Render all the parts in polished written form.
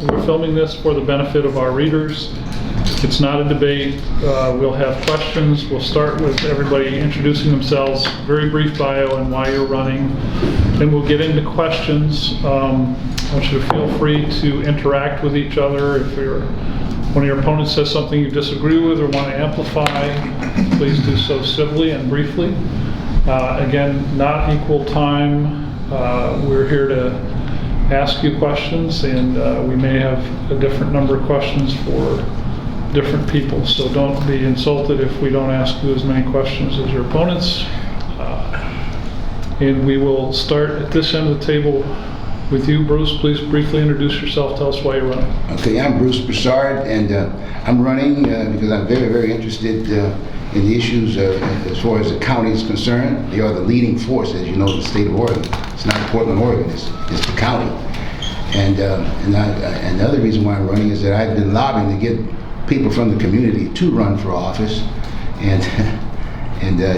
we're filming this for the benefit of our readers. It's not a debate. We'll have questions. We'll start with everybody introducing themselves, very brief bio and why you're running. Then we'll get into questions. I want you to feel free to interact with each other. If one of your opponents says something you disagree with or want to amplify, please do so civilly and briefly. Again, not equal time. We're here to ask you questions, and we may have a different number of questions for different people. So don't be insulted if we don't ask you as many questions as your opponents. And we will start at this end of the table with you, Bruce. Please briefly introduce yourself. Tell us why you're running. Okay, I'm Bruce Brassard, and I'm running because I'm very, very interested in the issues as far as the county is concerned. They are the leading force, as you know, in the state of Oregon. It's not Portland, Oregon. It's the county. And the other reason why I'm running is that I've been lobbying to get people from the community to run for office, and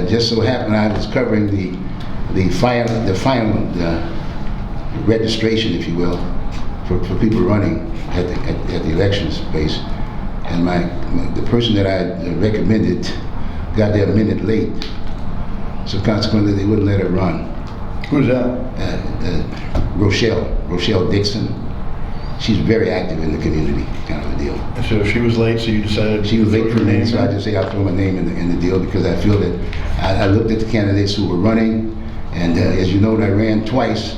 just so happened I was covering the final registration, if you will, for people running at the elections space, and the person that I recommended got there a minute late, so consequently they wouldn't let her run. Who's that? Rochelle Dixon. She's very active in the community, kind of a deal. So she was late, so you decided... She was late for me, so I just say I'll throw my name in the deal, because I feel that I looked at the candidates who were running, and as you know, I ran twice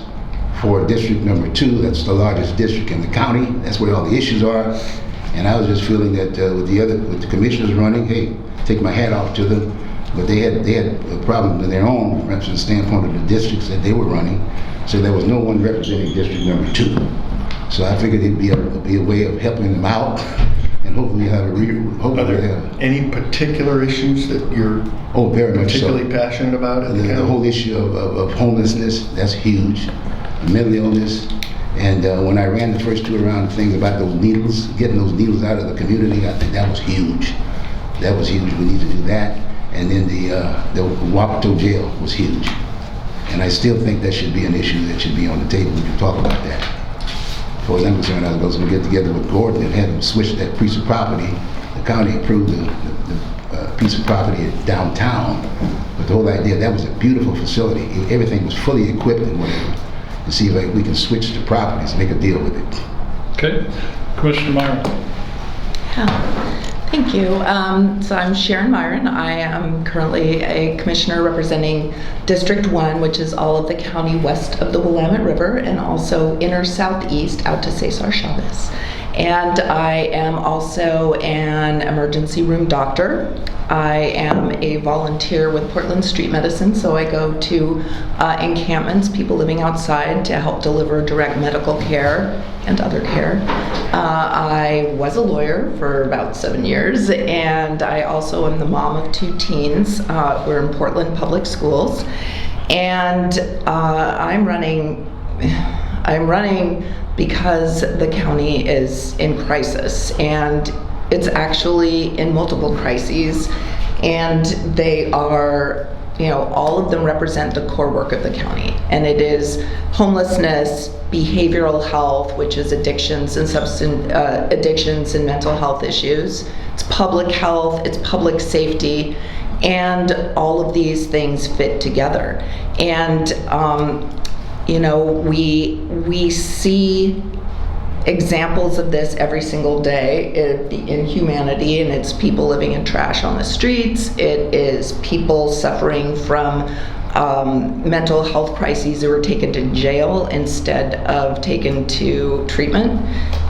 for district number 2. That's the largest district in the county. That's where all the issues are. And I was just feeling that with the commissioners running, hey, take my hat off to them. But they had a problem with their own, from the standpoint of the districts that they were running. So there was no one representing district number 2. So I figured it'd be a way of helping them out, and hopefully have a Are there any particular issues that you're very much particularly passionate about? The whole issue of homelessness, that's huge. Mental illness, and when I ran the first 2 round of things about those needles, getting those needles out of the community, I think that was huge. That was huge. We need to do that. And then the Wapato jail was huge. And I still think that should be an issue that should be on the table. We can talk about that. As far as I'm concerned, I was going to get together with Gordon and have him switch that piece of property. The county approved the piece of property downtown, but the whole idea, that was a beautiful facility. Everything was fully equipped and whatever. And see if we can switch the properties and make a deal with it. Okay. Commissioner Meieran. Thank you. So I'm Sharon Meieran. I am currently a commissioner representing District 1, which is all of the county west of the Willamette River, and also inner southeast out to Cesar Chavez. And I am also an emergency room doctor. I am a volunteer with Portland Street Medicine, so I go to encampments, people living outside, to help deliver direct medical care and other care. I was a lawyer for about 7 years, and I also am the mom of 2 teens. We're in Portland Public Schools, and I'm running because the county is in crisis, and it's actually in multiple crises, and they are, all of them represent the core work of the county, and it is homelessness, behavioral health, which is addictions and substance addictions and mental health issues. It's public health, it's public safety, and all of these things fit together. And we see examples of this every single day in humanity, and it's people living in trash on the streets. It is people suffering from mental health crises who are taken to jail instead of taken to treatment.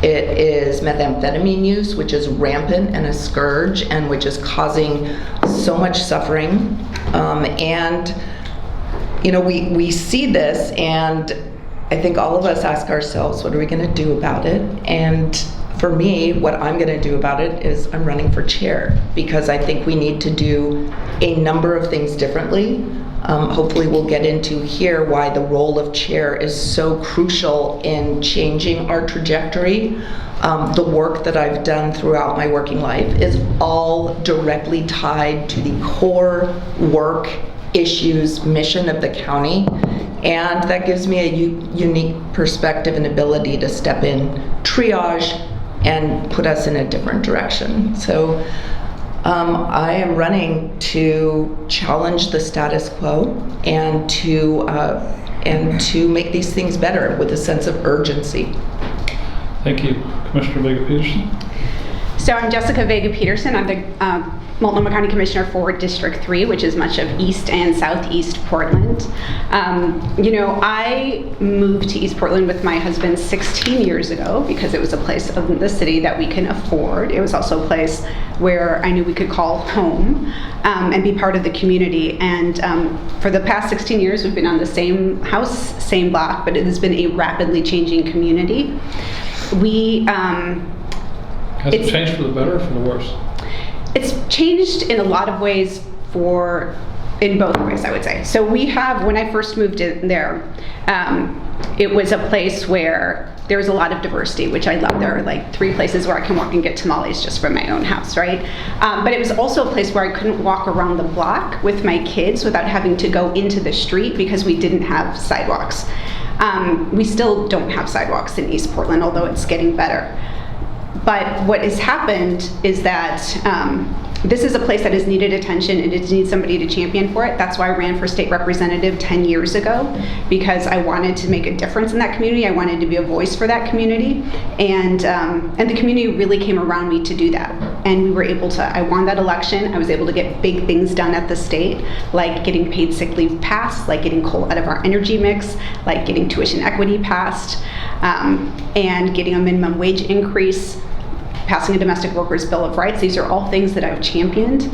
It is methamphetamine use, which is rampant and a scourge, and which is causing so much suffering. We see this, and I think all of us ask ourselves, what are we going to do about it? And for me, what I'm going to do about it is I'm running for chair, because I think we need to do a number of things differently. Hopefully we'll get into here why the role of chair is so crucial in changing our trajectory. The work that I've done throughout my working life is all directly tied to the core work, issues, mission of the county. And that gives me a unique perspective and ability to step in, triage, and put us in a different direction. So I am running to challenge the status quo and to make these things better with a sense of urgency. Thank you. Commissioner Vega Peterson. So I'm Jessica Vega Peterson. I'm the Multnomah County Commissioner for District 3, which is much of East and Southeast Portland. I moved to East Portland with my husband 16 years ago because it was a place of the city that we can afford. It was also a place where I knew we could call home and be part of the community. And for the past 16 years, we've been on the same house, same block, but it has been a rapidly changing community. Has it changed for the better or for the worse? It's changed in a lot of ways in both ways, I would say. So when I first moved in there, it was a place where there was a lot of diversity, which I love. There are like 3 places where I can walk and get tamales just from my own house, right? But it was also a place where I couldn't walk around the block with my kids without having to go into the street because we didn't have sidewalks. We still don't have sidewalks in East Portland, although it's getting better. But what has happened is that this is a place that has needed attention and it needs somebody to champion for it. That's why I ran for state representative 10 years ago, because I wanted to make a difference in that community. I wanted to be a voice for that community. And the community really came around me to do that. And we were able to, I won that election. I was able to get big things done at the state, like getting paid sick leave passed, like getting coal out of our energy mix, like getting tuition equity passed, and getting a minimum wage increase, passing a domestic workers bill of rights. These are all things that I've championed.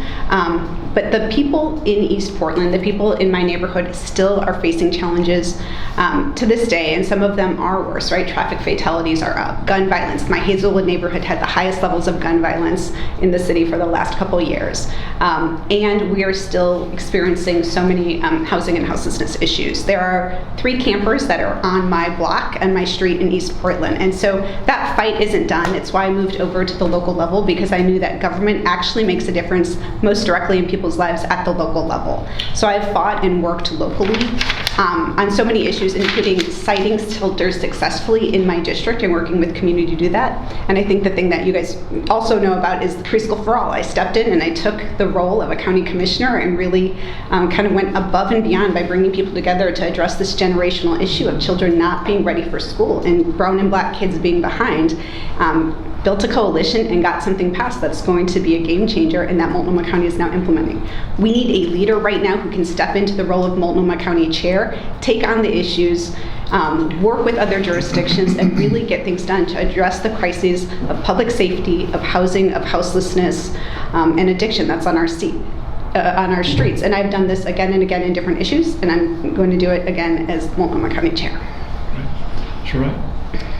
But the people in East Portland, the people in my neighborhood still are facing challenges to this day, and some of them are worse, right? Traffic fatalities are up, gun violence. My Hazelwood neighborhood had the highest levels of gun violence in the city for the last couple years. And we are still experiencing so many housing and houselessness issues. There are 3 campers that are on my block and my street in East Portland. And so that fight isn't done. It's why I moved over to the local level, because I knew that government actually makes a difference most directly in people's lives at the local level. So I've fought and worked locally on so many issues, including siting shelters successfully in my district and working with community to do that. And I think the thing that you guys also know about is the Preschool for All. I stepped in and I took the role of a county commissioner and really kind of went above and beyond by bringing people together to address this generational issue of children not being ready for school and brown and black kids being behind. Built a coalition and got something passed that's going to be a game changer and that Multnomah County is now implementing. We need a leader right now who can step into the role of Multnomah County Chair, take on the issues, work with other jurisdictions, and really get things done to address the crises of public safety, of housing, of houselessness, and addiction that's on our streets. And I've done this again and again in different issues, and I'm going to do it again as Multnomah County Chair. Sure.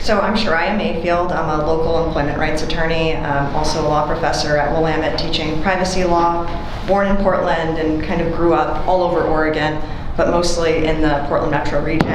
So I'm Shariah Mayfield. I'm a local employment rights attorney, also a law professor at Willamette teaching privacy law, born in Portland and kind of grew up all over Oregon, but mostly in the Portland metro region.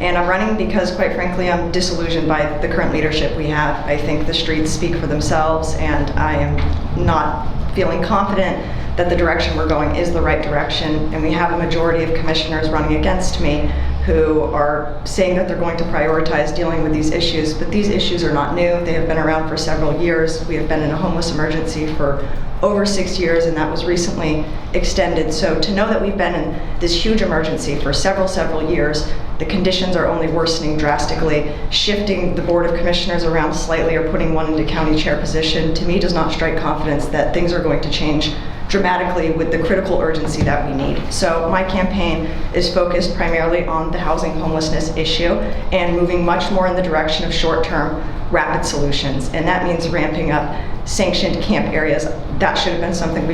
And I'm running because, quite frankly, I'm disillusioned by the current leadership we have. I think the streets speak for themselves, and I am not feeling confident that the direction we're going is the right direction. And we have a majority of commissioners running against me who are saying that they're going to prioritize dealing with these issues, but these issues are not new. They have been around for several years. We have been in a homeless emergency for over 6 years, and that was recently extended. So to know that we've been in this huge emergency for several years, the conditions are only worsening drastically. Shifting the Board of Commissioners around slightly or putting one into county chair position, to me, does not strike confidence that things are going to change dramatically with the critical urgency that we need. So my campaign is focused primarily on the housing homelessness issue and moving much more in the direction of short-term rapid solutions. And that means ramping up sanctioned camp areas. That should have been something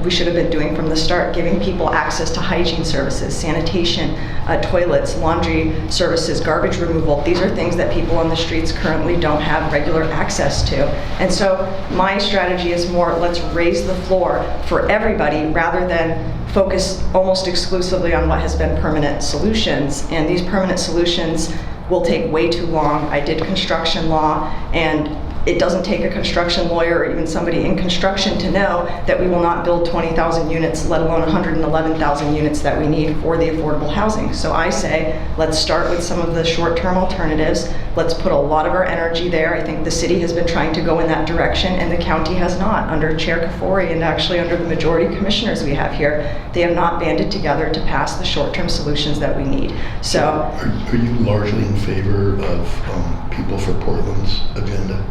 we should have been doing from the start, giving people access to hygiene services, sanitation, toilets, laundry services, garbage removal. These are things that people on the streets currently don't have regular access to. And so my strategy is more, let's raise the floor for everybody rather than focus almost exclusively on what has been permanent solutions. And these permanent solutions will take way too long. I did construction law, and It doesn't take a construction lawyer or even somebody in construction to know that we will not build 20,000 units, let alone 111,000 units that we need for the affordable housing. So I say, let's start with some of the short-term alternatives. Let's put a lot of our energy there. I think the city has been trying to go in that direction, and the county has not. Under Chair Kafori and actually under the majority commissioners we have here, they have not banded together to pass the short-term solutions that we need. So, Are you largely in favor of People for Portland's agenda?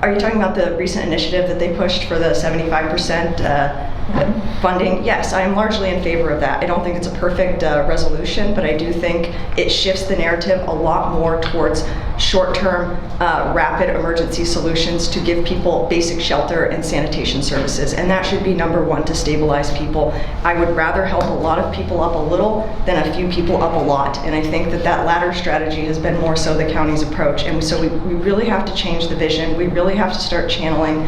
are you talking about the recent initiative that they pushed for the 75% funding? Yes, I am largely in favor of that. I don't think it's a perfect resolution, but I do think it shifts the narrative a lot more towards short-term, rapid emergency solutions to give people basic shelter and sanitation services. And that should be number one to stabilize people. I would rather help a lot of people up a little than a few people up a lot. And I think that that latter strategy has been more so the county's approach. And so we really have to change the vision. We really have to start channeling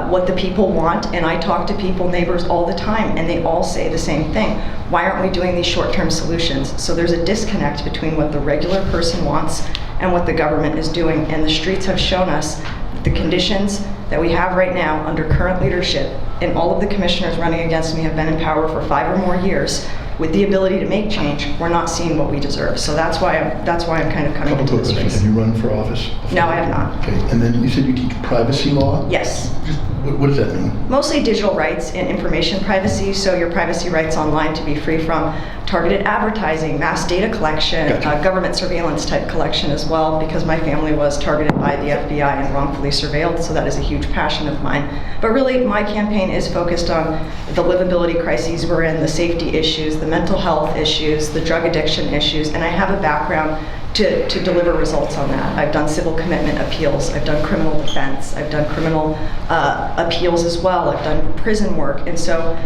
what the people want. And I talk to people, neighbors all the time, and they all say the same thing. Why aren't we doing these short-term solutions? So there's a disconnect between what the regular person wants and what the government is doing. And the streets have shown us that the conditions that we have right now under current leadership, and all of the commissioners running against me have been in power for 5 or more years, with the ability to make change, we're not seeing what we deserve. So that's why I'm kind of coming into this race. Have you run for office before? No, I have not. Okay, and then you said you teach privacy law? Yes. Just, what does that mean? Mostly digital rights and information privacy, so your privacy rights online to be free from targeted advertising, mass data collection, Gotcha. Government surveillance type collection as well, because my family was targeted by the FBI and wrongfully surveilled, so that is a huge passion of mine. But really, my campaign is focused on the livability crises we're in, the safety issues, the mental health issues, the drug addiction issues, and I have a background to deliver results on that. I've done civil commitment appeals, I've done criminal defense, I've done criminal appeals as well, I've done prison work, and so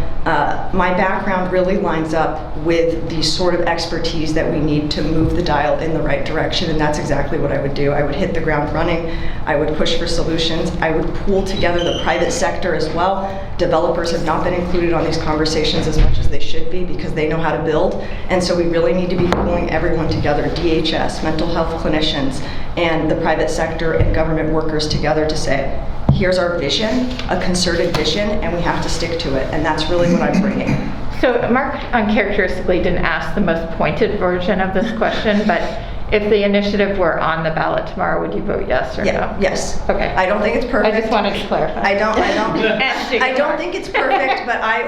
my background really lines up with the sort of expertise that we need to move the dial in the right direction, and that's exactly what I would do. I would hit the ground running, I would push for solutions, I would pool together the private sector as well. Developers have not been included on these conversations as much as they should be because they know how to build, and so we really need to be pulling everyone together, DHS, mental health clinicians, and the private sector and government workers together to say, here's our vision, a concerted vision, and we have to stick to it, and that's really what I'm bringing. So Mark uncharacteristically didn't ask the most pointed version of this question, but if the initiative were on the ballot tomorrow, would you vote yes or no? Yes. Okay. I don't think it's perfect. I just wanted to clarify. I don't think it's perfect, but I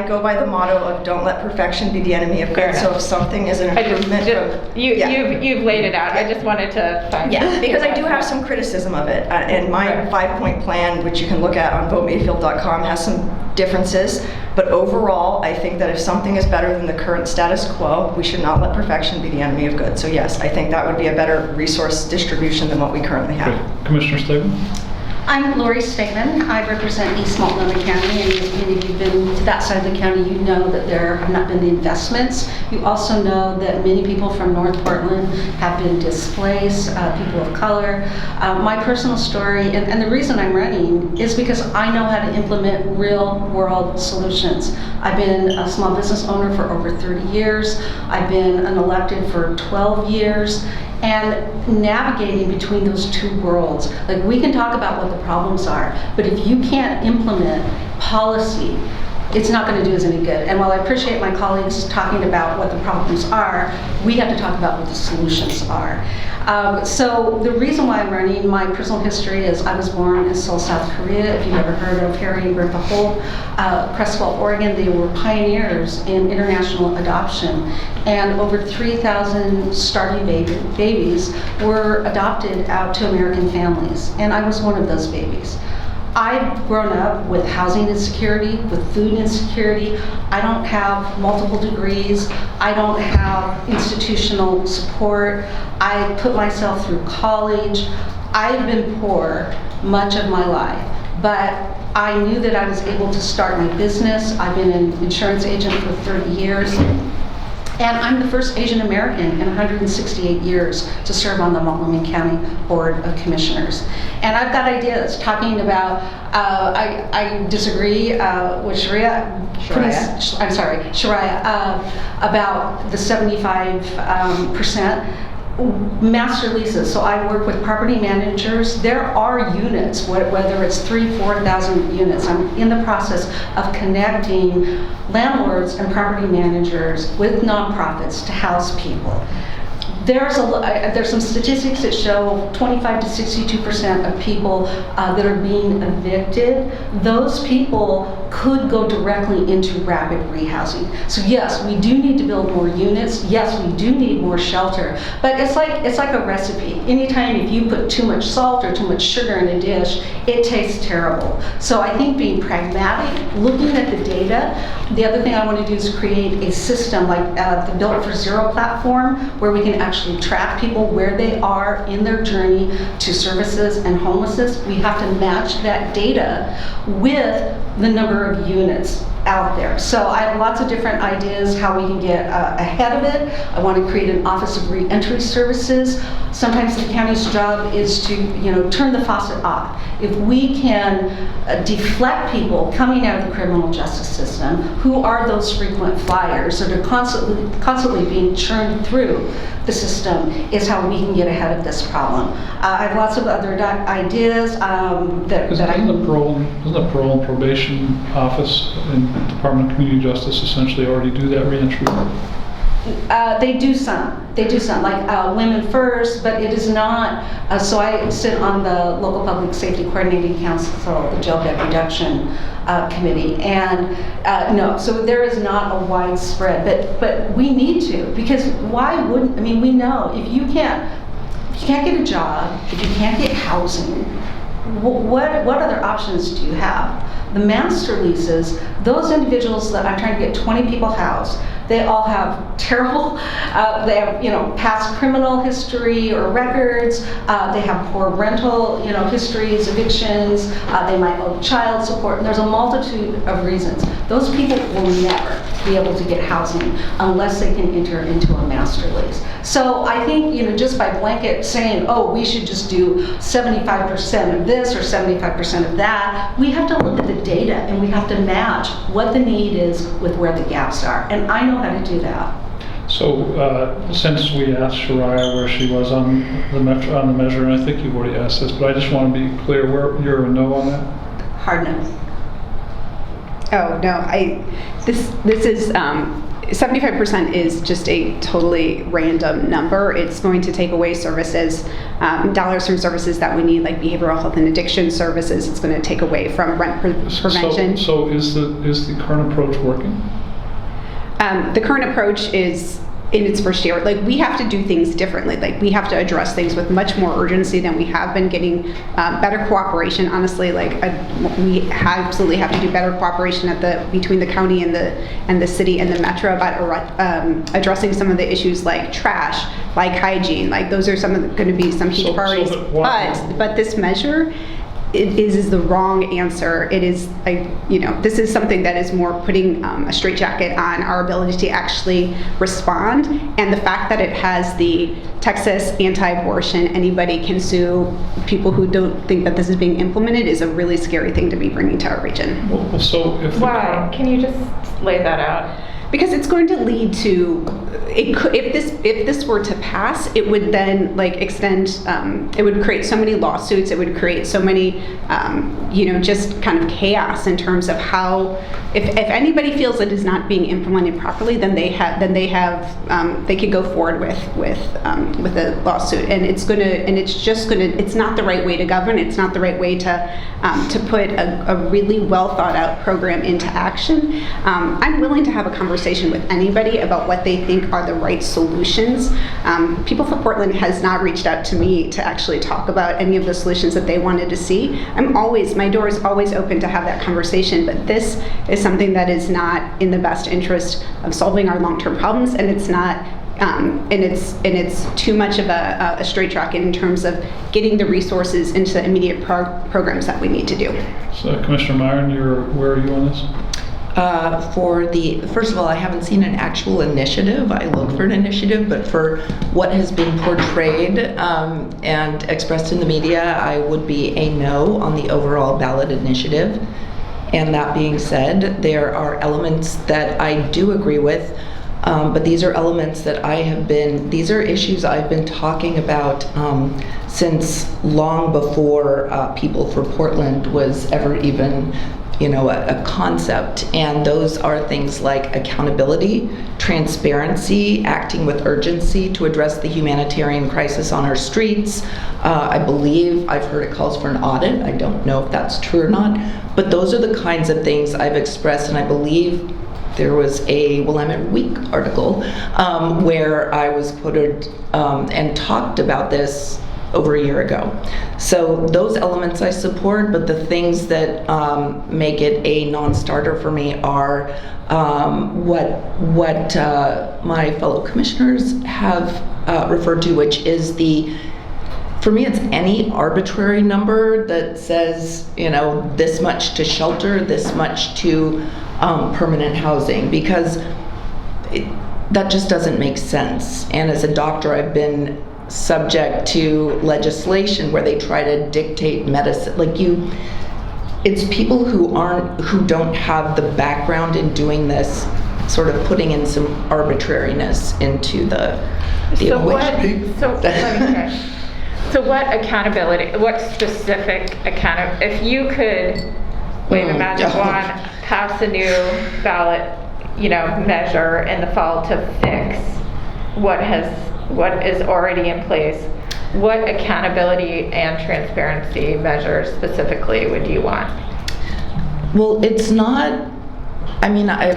go by the motto of don't let perfection be the enemy of Fair good. So enough. if something is an improvement You've laid it out. I just wanted to find yeah, because I do have some criticism of it. And my 5-point plan, which you can look at on votemayfield.com, has some differences. But overall, I think that if something is better than the current status quo, we should not let perfection be the enemy of good. So yes, I think that would be a better resource distribution than what we currently have. Great. Commissioner Stegman? I'm Lori Stegman. I represent East Multnomah County, and if any of you've been to that side of the county, you know that there have not been the investments. You also know that many people from North Portland have been displaced, people of color. My personal story, and the reason I'm running, is because I know how to implement real-world solutions. I've been a small business owner for over 30 years. I've been an elected for 12 years. And navigating between those two worlds, like we can talk about what the problems are, but if you can't implement policy, it's not going to do us any good. And while I appreciate my colleagues talking about what the problems are, we have to talk about what the solutions are. So the reason why I'm running, my personal history is I was born in Seoul, South Korea. If you've ever heard of Harry and Bertha Holt, Creswell, Oregon, they were pioneers in international adoption. And over 3,000 starting babies were adopted out to American families. And I was one of those babies. I've grown up with housing insecurity, with food insecurity. I don't have multiple degrees. I don't have institutional support. I put myself through college. I've been poor much of my life, but I knew that I was able to start my business. I've been an insurance agent for 30 years. And I'm the first Asian American in 168 years to serve on the Multnomah County Board of Commissioners. And I've got ideas talking about, I disagree with Sharia, about the 75%. master leases. So I work with property managers. There are units, whether it's 3,000, 4,000 units. I'm in the process of connecting landlords and property managers with nonprofits to house people. There's some statistics that show 25 to 62% of people that are being evicted. Those people could go directly into rapid rehousing. So yes, we do need to build more units. Yes, we do need more shelter. But it's like a recipe. Anytime if you put too much salt or too much sugar in a dish, it tastes terrible. So I think being pragmatic, looking at the data. The other thing I want to do is create a system like the Built for Zero platform, where we can actually track people where they are in their journey to services and homelessness. We have to match that data with the number of units out there. So I have lots of different ideas how we can get ahead of it. I want to create an Office of Reentry Services. Sometimes the county's job is to, turn the faucet off. If we can deflect people coming out of the criminal justice system, who are those frequent flyers that are constantly being churned through the system, is how we can get ahead of this problem. I have lots of other ideas Isn't the parole and probation office in the Department of Community Justice essentially already do that reentry work? They do some, like Women First, but it is not, so I sit on the Local Public Safety Coordinating Council, the Jail Bed Reduction Committee, and no, so there is not a widespread, but we need to, because why wouldn't, we know if you can't get a job, if you can't get housing, what other options do you have? The master leases, those individuals that I'm trying to get 20 people housed, they all have terrible, they have, past criminal history or records, they have poor rental, histories, evictions, they might owe child support, and there's a multitude of reasons. Those people will never be able to get housing unless they can enter into a master lease. So I think, just by blanket saying, oh, we should just do 75% of this or 75% of that, we have to look at the data and we have to match what the need is with where the gaps are. And I know how to do that. So since we asked Shariah where she was on the measure, and I think you've already asked this, but I just want to be clear, where you're a no on that? Hard no. Oh no, this is 75% is just a totally random number. It's going to take away services, dollars from services that we need, like behavioral health and addiction services. It's going to take away from rent prevention. So is the current approach working? The current approach is in its first year. Like, we have to do things differently. Like, we have to address things with much more urgency than we have been. Getting better cooperation, honestly. We absolutely have to do better cooperation between the county and the city and the metro about addressing some of the issues like trash, like hygiene. Like, those are going to be some huge priorities. But this measure, it is the wrong answer. It is, this is something that is more putting a straitjacket on our ability to actually respond. And the fact that it has the Texas anti-abortion, anybody can sue, people who don't think that this is being implemented, is a really scary thing to be bringing to our region. Well, so if why? Can you just lay that out? Because it's going to lead to, if this were to pass, it would then extend, it would create so many lawsuits, it would create so many, just kind of chaos in terms of how, if anybody feels it is not being implemented properly, then they could go forward with a lawsuit, and it's not the right way to govern. It's not the right way to put a really well thought out program into action. I'm willing to have a conversation with anybody about what they think are the right solutions. People for Portland has not reached out to me to actually talk about any of the solutions that they wanted to see. My door is always open to have that conversation, but this is something that is not in the best interest of solving our long-term problems, and it's not and it's too much of a straitjacket in terms of getting the resources into the immediate programs that we need to do. So Commissioner Meieran, where are you on this? First of all, I haven't seen an actual initiative. I look for an initiative, but for what has been portrayed and expressed in the media, I would be a no on the overall ballot initiative. And that being said, there are elements that I do agree with. But these are elements that these are issues I've been talking about since long before People for Portland was ever even, a concept. And those are things like accountability, transparency, acting with urgency to address the humanitarian crisis on our streets. I believe, I've heard it calls for an audit. I don't know if that's true or not, but those are the kinds of things I've expressed, and I believe there was a Willamette Week article where I was quoted and talked about this over a year ago. So those elements I support, but the things that make it a non-starter for me are what my fellow commissioners have referred to, which is for me, it's any arbitrary number that says, this much to shelter, this much to permanent housing, because that just doesn't make sense. And as a doctor, I've been subject to legislation where they try to dictate medicine. It's people who don't have the background in doing this, sort of putting in some arbitrariness into the equation. So what accountability, what specific if you could wave a magic wand, pass a new ballot, measure in the fall to fix what is already in place, what accountability and transparency measures specifically would you want? Well, it's not,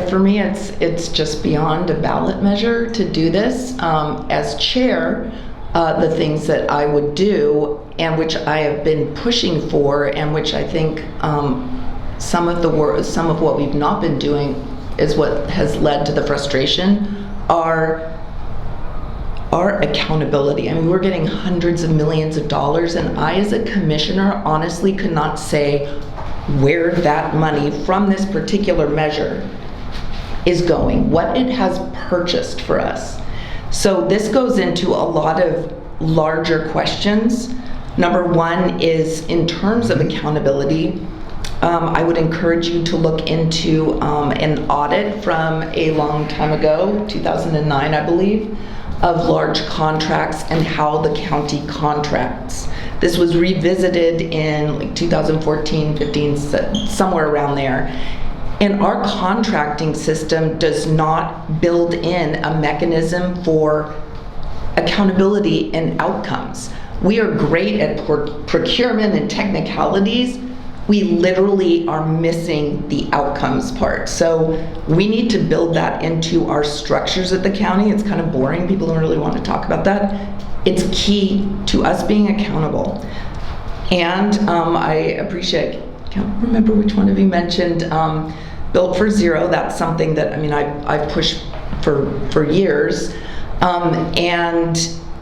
for me, it's just beyond a ballot measure to do this. As chair, the things that I would do, and which I have been pushing for, and which I think some of what we've not been doing is what has led to the frustration, are accountability. We're getting hundreds of millions of dollars, and I, as a commissioner, honestly could not say where that money from this particular measure is going, what it has purchased for us. So this goes into a lot of larger questions. Number one is, in terms of accountability, I would encourage you to look into an audit from a long time ago, 2009, I believe, of large contracts and how the county contracts. This was revisited in 2014, 15, somewhere around there. And our contracting system does not build in a mechanism for accountability and outcomes. We are great at procurement and technicalities. We literally are missing the outcomes part. So we need to build that into our structures at the county. It's kind of boring. People don't really want to talk about that. It's key to us being accountable. And I appreciate, I can't remember which one of you mentioned Built for Zero. That's something that, I've pushed for years, and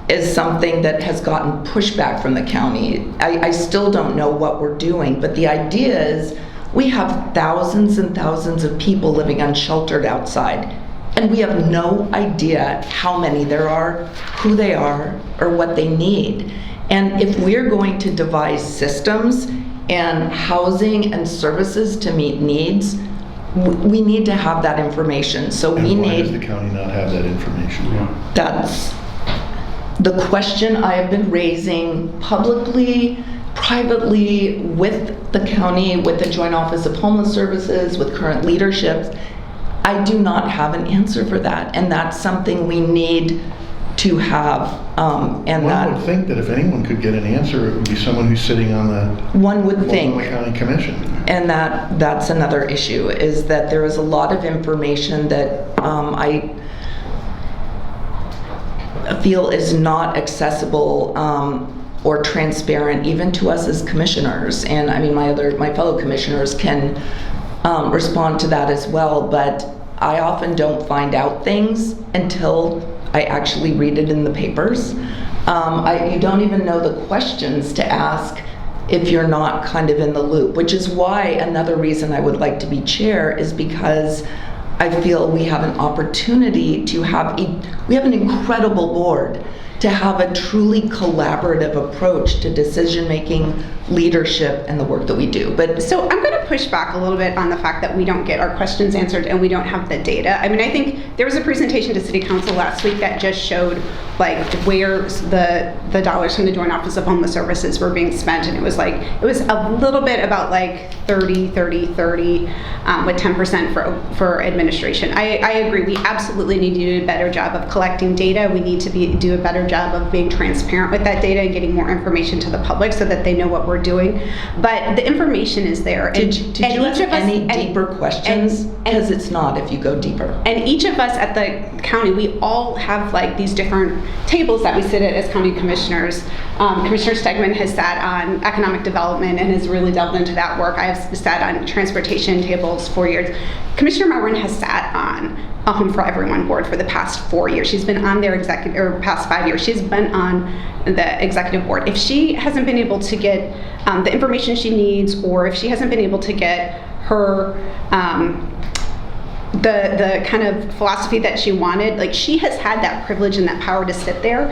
is something that has gotten pushback from the county. I still don't know what we're doing, but the idea is we have thousands and thousands of people living unsheltered outside, and we have no idea how many there are, who they are, or what they need. And if we're going to devise systems and housing and services to meet needs, we need to have that information. So Why does the county not have that information? That's the question I have been raising publicly, privately, with the county, with the Joint Office of Homeless Services, with current leadership. I do not have an answer for that, and that's something we need to have. One would think that if anyone could get an answer, it would be someone who's sitting on the Multnomah County Commission. And that's another issue, is that there is a lot of information that I feel is not accessible or transparent even to us as commissioners. And my fellow commissioners can respond to that as well, but I often don't find out things until I actually read it in the papers. You don't even know the questions to ask if you're not kind of in the loop, which is why another reason I would like to be chair is because I feel we have an opportunity to we have an incredible board. to have a truly collaborative approach to decision-making, leadership, and the work that we do. But So I'm going to push back a little bit on the fact that we don't get our questions answered and we don't have the data. I mean, I think there was a presentation to City Council last week that just showed like where the dollars from the Joint Office of Homeless Services were being spent, and it was a little bit about like 30, 30, 30, with 10% for administration. I agree. We absolutely need to do a better job of collecting data. We need to do a better job of being transparent with that data and getting more information to the public so that they know what we're doing. But the information is there. Did you ask any deeper questions? Because it's not if you go deeper. And each of us at the county, we all have like these different tables that we sit at as county commissioners. Commissioner Stegman has sat on economic development and has really delved into that work. I have sat on transportation tables 4 years. Commissioner Meieran has sat on a Home for Everyone board for the past 4 years. She's been on their past 5 years. She's been on the executive board. If she hasn't been able to get the information she needs, or if she hasn't been able to get her the kind of philosophy that she wanted, like she has had that privilege and that power to sit there.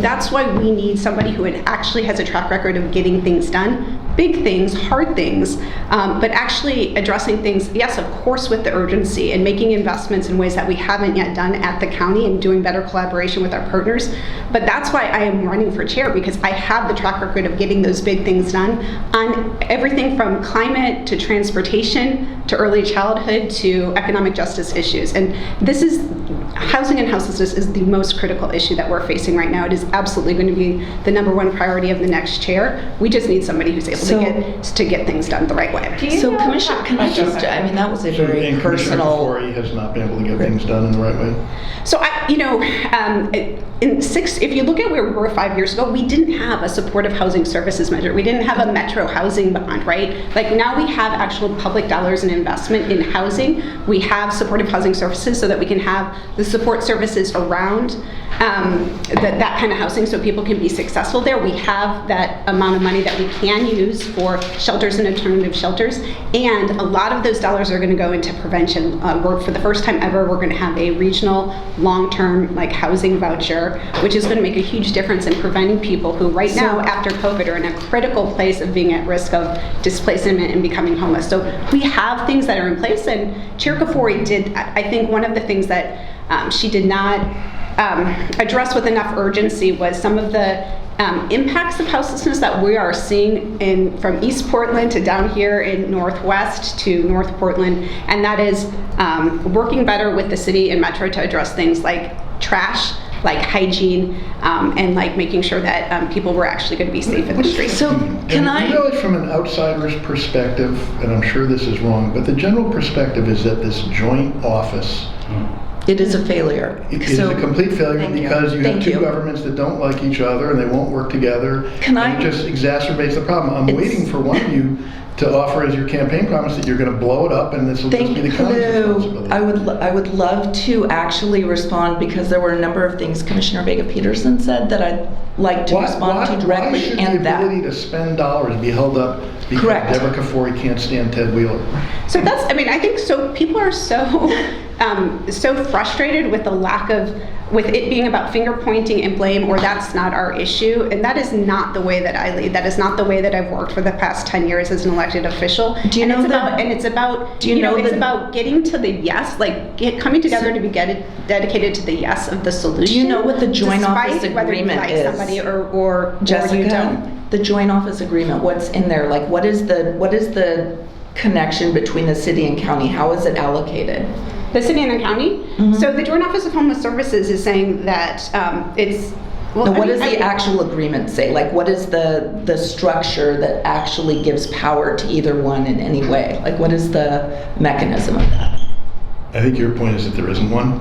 That's why we need somebody who actually has a track record of getting things done, big things, hard things, but actually addressing things, yes, of course, with the urgency and making investments in ways that we haven't yet done at the county and doing better collaboration with our partners. But that's why I am running for chair, because I have the track record of getting those big things done on everything from climate to transportation to early childhood to economic justice issues. And this is, housing and houselessness is the most critical issue that we're facing right now. It is absolutely going to be the #1 priority of the next chair. We just need somebody who's able to get things done the right way. So Commissioner, can I just, I mean, that was a very personal... Commissioner has not been able to get things done in the right way. So if you look at where we were 5 years ago, we didn't have a supportive housing services measure. We didn't have a metro housing bond, right? Like now we have actual public dollars and investment in housing. We have supportive housing services so that we can have the support services around that kind of housing so people can be successful there. We have that amount of money that we can use for shelters and alternative shelters, and a lot of those dollars are going to go into prevention. For the first time ever, we're going to have a regional long-term housing voucher, which is going to make a huge difference in preventing people who right now after COVID are in a critical place of being at risk of displacement and becoming homeless. So we have things that are in place, and Chair Kafori did, I think one of the things that she did not address with enough urgency was some of the impacts of houselessness that we are seeing from East Portland to down here in Northwest to North Portland, and that is working better with the city and Metro to address things like trash, like hygiene, and making sure that people were actually going to be safe in the streets. So can I... Really from an outsider's perspective, and I'm sure this is wrong, but the general perspective is that this joint office... It is a failure. It is a complete failure because you have two governments that don't like each other and they won't work together. It just exacerbates the problem. I'm waiting for one of you to offer as your campaign promise that you're going to blow it up and this will just be the county's responsibility. I would love to actually respond, because there were a number of things Commissioner Vega-Peterson said that I'd like to respond to directly. Why should the ability to spend dollars be held up because Deborah Kafori can't stand Ted Wheeler? So that's, I think so people are so frustrated with the lack of, with it being about finger pointing and blame, or that's not our issue. And that is not the way that I lead. That is not the way that I've worked for the past 10 years as an elected official. Do you know that? And it's about, it's about getting to the yes, coming together to be dedicated to the yes of the solution. Do you know what the joint office agreement whether you like somebody or Jessica, you don't? The joint office agreement, what's in there? What is the connection between the city and county? How is it allocated? The city and the county? Mm-hmm. So the Joint Office of Homeless Services is saying that it's... What does the actual agreement say? What is the structure that actually gives power to either one in any way? What is the mechanism of that? I think your point is that there isn't one.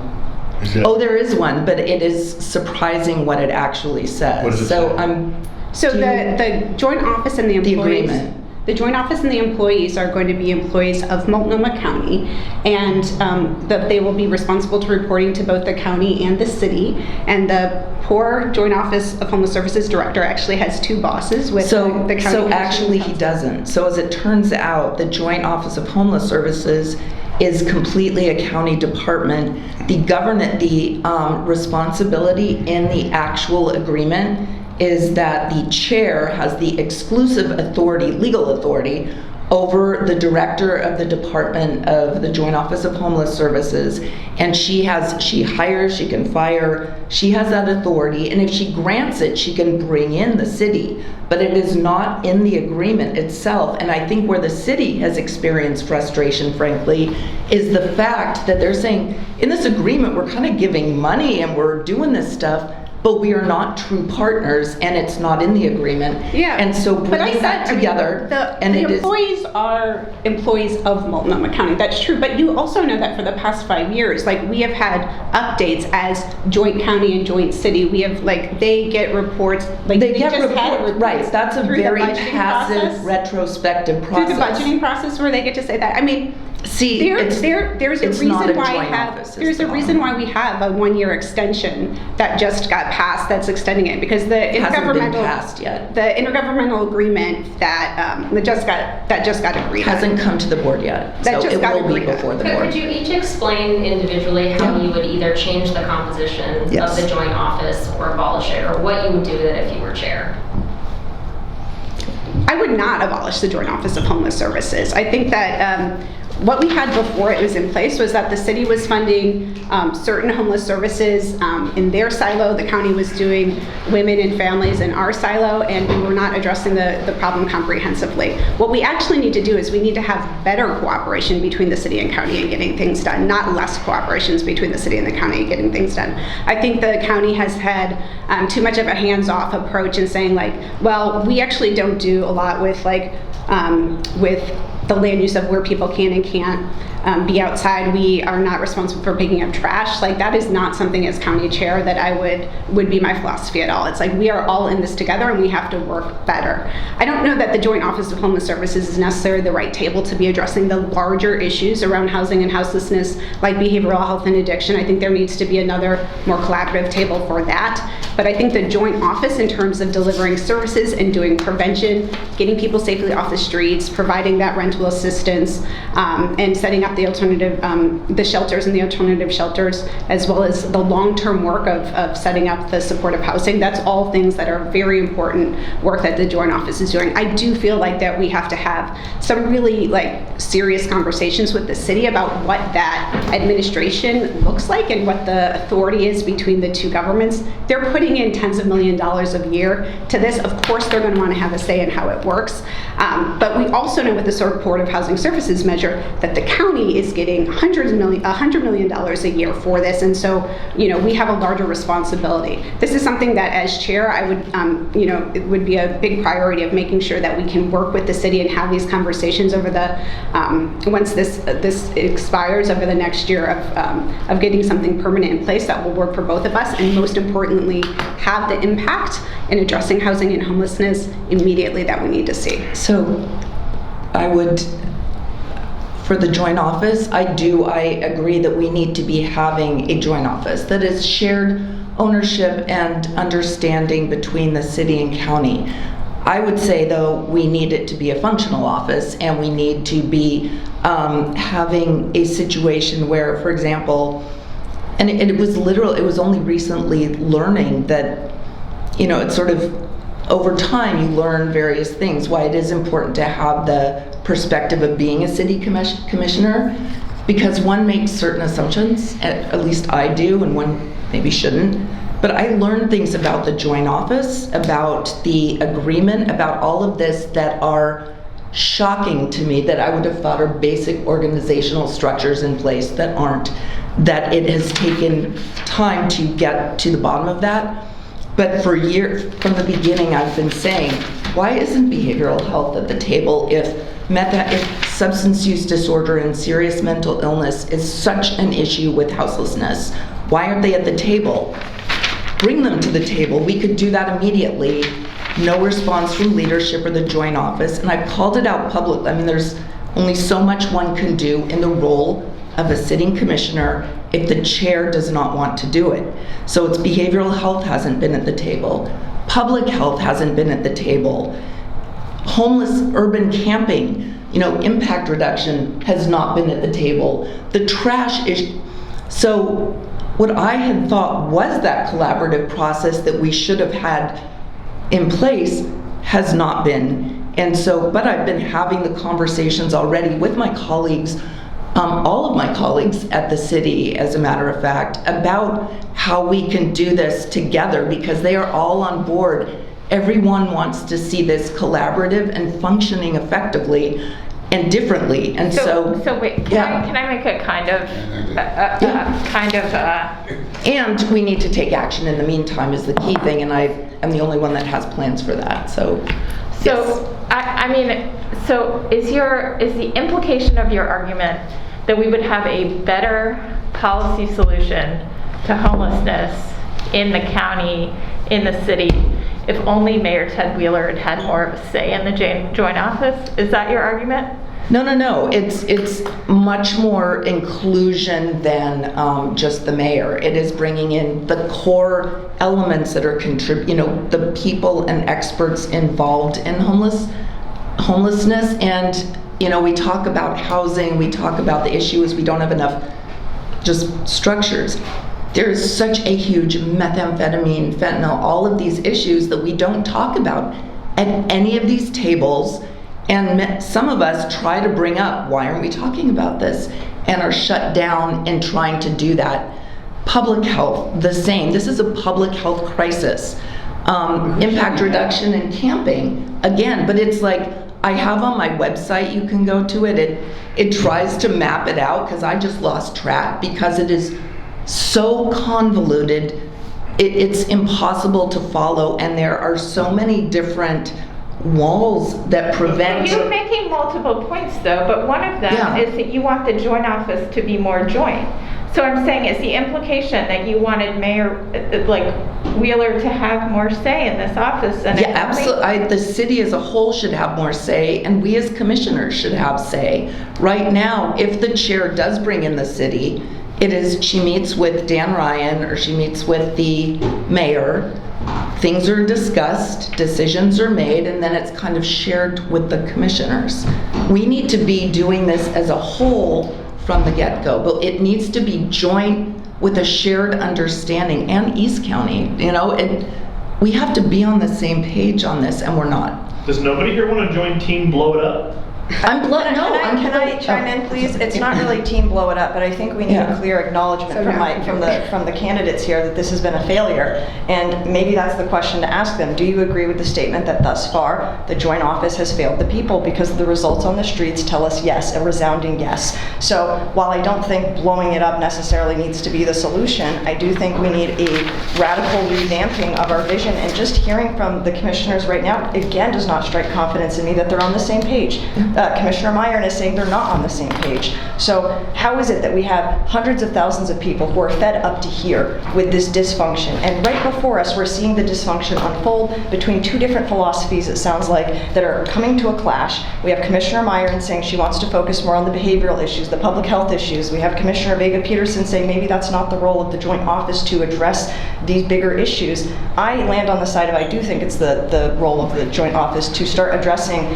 There is one, but it is surprising what it actually says. What does it say? The Joint Office and the employees... The Joint Office and the employees are going to be employees of Multnomah County, and that they will be responsible to reporting to both the county and the city. And the poor Joint Office of Homeless Services director actually has two bosses with the county. So actually he doesn't. So as it turns out, the Joint Office of Homeless Services is completely a county department. The responsibility in the actual agreement is that the chair has the exclusive authority, legal authority, over the director of the Department of the Joint Office of Homeless Services, and she hires, she can fire, she has that authority, and if she grants it, she can bring in the city, but it is not in the agreement itself. And I think where the city has experienced frustration, frankly, is the fact that they're saying, in this agreement, we're kind of giving money and we're doing this stuff, but we are not true partners, and it's not in the agreement. Yeah. And so bringing that together, the employees are employees of Multnomah County. That's true. But you also know that for the past 5 years, like, we have had updates as joint county and joint city. We have, like, they get reports. Like, they get reports. Right. That's a very passive, retrospective process. Through the budgeting process, where they get to say that. I mean, see, there's a reason why we have a 1-year extension that just got passed. That's extending it because the intergovernmental agreement that just got agreed hasn't come to the board yet. That so just it got will be agreed before the board. Could you each explain individually how you would either change the composition of the joint office or abolish it, or what you would do with it if you were chair? I would not abolish the Joint Office of Homeless Services. I think that what we had before it was in place was that the city was funding certain homeless services in their silo. The county was doing women and families in our silo, and we were not addressing the problem comprehensively. What we actually need to do is we need to have better cooperation between the city and county in getting things done, not less cooperations between the city and the county in getting things done. I think the county has had too much of a hands-off approach in saying, like, well, we actually don't do a lot with, like, with the land use of where people can and can't be outside. We are not responsible for picking up trash. Like, that is not something as county chair that I would be my philosophy at all. It's like, we are all in this together and we have to work better. I don't know that the Joint Office of Homeless Services is necessarily the right table to be addressing the larger issues around housing and houselessness, like behavioral health and addiction. I think there needs to be another more collaborative table for that. But I think the joint office, in terms of delivering services and doing prevention, getting people safely off the streets, providing that rental assistance, and setting up the alternative, the shelters and the alternative shelters, as well as the long-term work of setting up the supportive housing. That's all things that are very important work that the joint office is doing. I do feel like that we have to have some really, like, serious conversations with the city about what that administration looks like and what the authority is between the two governments. They're putting in tens of $millions a year to this. Of course, they're going to want to have a say in how it works. But we also know with the supportive housing services measure that the county is getting $100 million a year for this, and so, you know, we have a larger responsibility. This is something that, as chair, I would, you know, it would be a big priority of making sure that we can work with the city and have these conversations over the once this expires over the next year of getting something permanent in place that will work for both of us, and most importantly, have the impact in addressing housing and homelessness immediately that we need to see. So I would, for the joint office, I agree that we need to be having a joint office that is shared ownership and understanding between the city and county. I would say, though, we need it to be a functional office, and we need to be having a situation where, for example, and it was only recently learning that, you know, it's sort of, over time you learn various things, why it is important to have the perspective of being a city commissioner, because one makes certain assumptions, at least I do, and one maybe shouldn't. But I learned things about the joint office, about the agreement, about all of this that are shocking to me, that I would have thought are basic organizational structures in place that aren't, that it has taken time to get to the bottom of that. But for years, from the beginning, I've been saying, why isn't behavioral health at the table if substance use disorder and serious mental illness is such an issue with houselessness? Why aren't they at the table? Bring them to the table. We could do that immediately. No response from leadership or the joint office. And I've called it out publicly. I mean, there's only so much one can do in the role of a sitting commissioner if the chair does not want to do it. So it's behavioral health hasn't been at the table. Public health hasn't been at the table. Homeless urban camping. impact reduction has not been at the table. The trash issue. So what I had thought was that collaborative process that we should have had in place has not been. And so, but I've been having the conversations already with my colleagues, all of my colleagues at the city, as a matter of fact, about how we can do this together, because they are all on board. Everyone wants to see this collaborative and functioning effectively and differently. And so wait, can I make a kind of and we need to take action in the meantime is the key thing, and I am the only one that has plans for that. So yes. I mean, so is the implication of your argument that we would have a better policy solution to homelessness in the county, in the city, if only Mayor Ted Wheeler had more of a say in the joint office? Is that your argument? No. It's much more inclusion than just the mayor. It is bringing in the core elements that are the people and experts involved in homelessness. And we talk about housing, we talk about the issue is we don't have enough just structures. There is such a huge methamphetamine, fentanyl, all of these issues that we don't talk about at any of these tables. And some of us try to bring up, why aren't we talking about this? And are shut down in trying to do that. Public health, the same. This is a public health crisis. Impact reduction and camping, again, but it's like, I have on my website, you can go to it. It tries to map it out, because I just lost track, because it is so convoluted, it's impossible to follow, and there are so many different walls that prevent. You're making multiple points though, but one of them is that you want the joint office to be more joint. So I'm saying, is the implication that you wanted Mayor Wheeler to have more say in this office? And absolutely. The city as a whole should have more say, and we as commissioners should have say. Right now, if the chair does bring in the city, it is she meets with Dan Ryan or she meets with the mayor. Things are discussed, decisions are made, and then it's kind of shared with the commissioners. We need to be doing this as a whole from the get-go, but it needs to be joint with a shared understanding, and East County, we have to be on the same page on this, and we're not. Does nobody here want to join Team Blow It Up? Can I chime in, please? It's not really team blow it up, but I think we need a clear acknowledgement from the candidates here that this has been a failure. And maybe that's the question to ask them. Do you agree with the statement that thus far the joint office has failed the people, because the results on the streets tell us yes, a resounding yes. So while I don't think blowing it up necessarily needs to be the solution, I do think we need a radical revamping of our vision. And just hearing from the commissioners right now, again, does not strike confidence in me that they're on the same page. Commissioner Meieran is saying they're not on the same page. So how is it that we have hundreds of thousands of people who are fed up to here with this dysfunction? And right before us, we're seeing the dysfunction unfold between two different philosophies, it sounds like, that are coming to a clash. We have Commissioner Meieran saying she wants to focus more on the behavioral issues, the public health issues. We have Commissioner Peterson saying maybe that's not the role of the joint office to address these bigger issues. I land on the side of I do think it's the role of the joint office to start addressing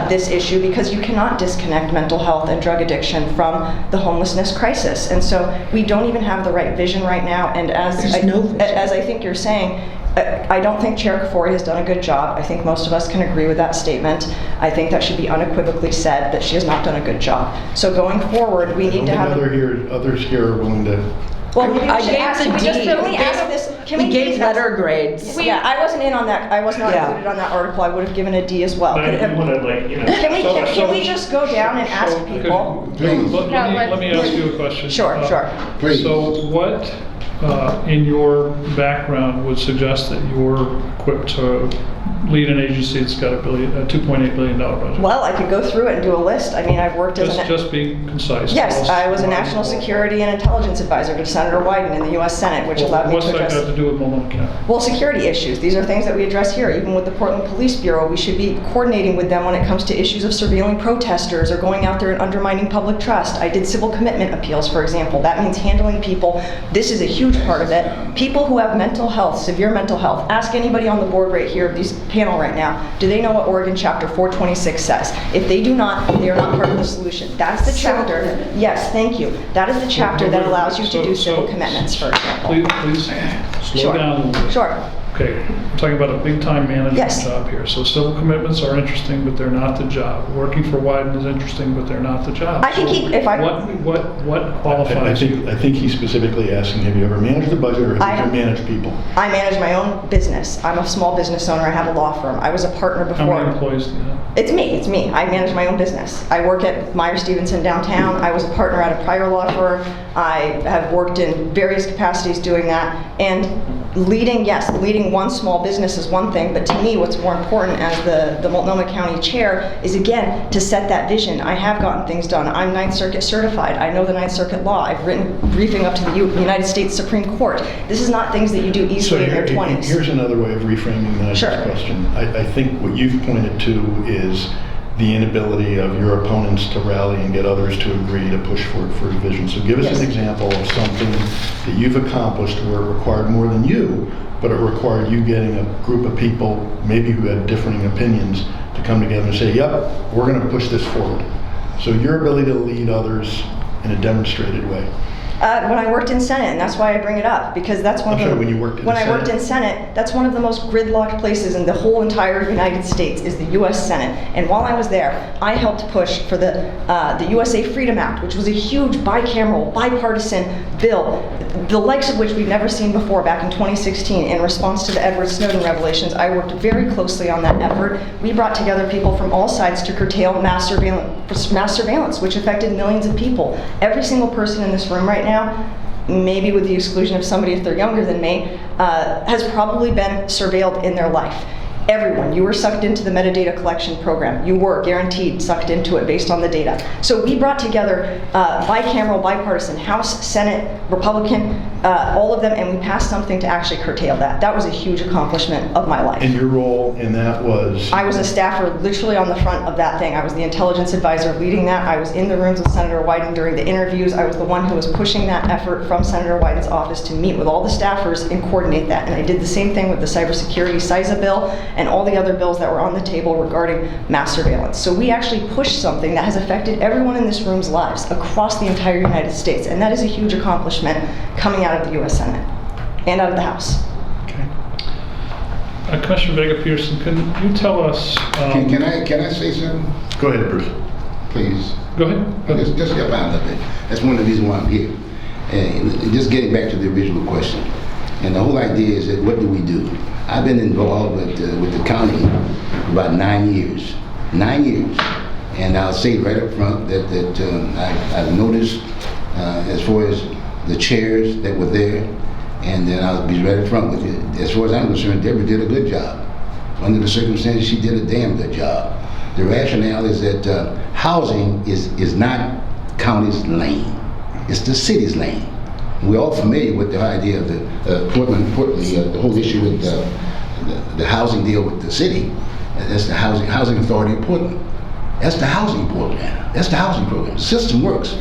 this issue, because you cannot disconnect mental health and drug addiction from the homelessness crisis. And so we don't even have the right vision right now. And as I think you're saying, I don't think Chair Kafori has done a good job. I think most of us can agree with that statement. I think that should be unequivocally said that she has not done a good job. So going forward, we need to have others here are willing to. Well, maybe we should ask. Can we ask this? We gave letter grades. Yeah, I wasn't in on that. I was not included on that article. I would have given a D as well. Can we just go down and ask people? Let me ask you a question. Sure. Please. So what in your background would suggest that you're equipped to lead an agency that's got a $2.8 billion budget? Well, I could go through it and do a list. I mean, I've worked as just be concise. Yes, I was a national security and intelligence advisor to Senator Wyden in the U.S. Senate, which allowed me to address. What's that got to do with Multnomah County? Well, security issues. These are things that we address here. Even with the Portland Police Bureau, we should be coordinating with them when it comes to issues of surveilling protesters or going out there and undermining public trust. I did civil commitment appeals, for example. That means handling people. This is a huge part of it. People who have mental health, severe mental health. Ask anybody on the board right here. These panel right now, do they know what Oregon Chapter 426 says? If they do not, they are not part of the solution. That is the chapter. Yes, thank you. That is the chapter that allows you to do civil commitments, for example. Please slow down a little bit. Sure. Okay, we're talking about a big-time management Yes. job here. So civil commitments are interesting, but they're not the job. Working for Wyden is interesting, but they're not the job. I can keep, if I... What qualifies you? I think he's specifically asking, have you ever managed a budget or have you managed people? I manage my own business. I'm a small business owner. I have a law firm. I was a partner before. How many employees do you have? It's me. I manage my own business. I work at Meyer-Stevenson downtown. I was a partner at a prior law firm. I have worked in various capacities doing that. And leading one small business is one thing, but to me what's more important as the Multnomah County Chair is, again, to set that vision. I have gotten things done. I'm Ninth Circuit certified. I know the Ninth Circuit law. I've written briefing up to the United States Supreme Court. This is not things that you do easily in your 20s. Here's another way of reframing that question. I think what you've pointed to is the inability of your opponents to rally and get others to agree to push for a vision. So give us an example of something that you've accomplished where it required more than you, but it required you getting a group of people, maybe who had differing opinions, to come together and say, yep, we're going to push this forward. So your ability to lead others in a demonstrated way. When I worked in Senate, and that's why I bring it up, because that's one when you worked in when I worked in Senate, that's one of the most gridlocked places in the whole entire United States is the U.S. Senate. And while I was there, I helped push for the USA Freedom Act, which was a huge bicameral, bipartisan bill, the likes of which we've never seen before back in 2016 in response to the Edward Snowden revelations. I worked very closely on that effort. We brought together people from all sides to curtail mass surveillance, which affected millions of people. Every single person in this room right now, maybe with the exclusion of somebody if they're younger than me, has probably been surveilled in their life. Everyone, you were sucked into the metadata collection program. You were guaranteed sucked into it based on the data. So we brought together bicameral, bipartisan, House, Senate, Republican, all of them, and we passed something to actually curtail that. That was a huge accomplishment of my life. And your role in that was? I was a staffer literally on the front of that thing. I was the intelligence advisor leading that. I was in the rooms with Senator Wyden during the interviews. I was the one who was pushing that effort from Senator Wyden's office to meet with all the staffers and coordinate that. And I did the same thing with the cybersecurity CISA bill and all the other bills that were on the table regarding mass surveillance. So we actually pushed something that has affected everyone in this room's lives across the entire United States. And that is a huge accomplishment coming out of the U.S. Senate and out of the House. Okay. Commissioner Vega Peterson, can you tell us... Can I say something? Go ahead, Bruce. Please. Go ahead. Just help out a little bit. That's one of the reasons why I'm here. And just getting back to the original question. And the whole idea is that what do we do? I've been involved with the county for about 9 years. 9 years. And I'll say right up front that I've noticed as far as the chairs that were there, and then I'll be right up front with you. As far as I'm concerned, Deborah did a good job. Under the circumstances, she did a damn good job. The rationale is that housing is not county's lane. It's the city's lane. We're all familiar with the idea of the whole issue with the housing deal with the city. That's the housing authority of Portland. That's the housing program. That's the housing program. The system works.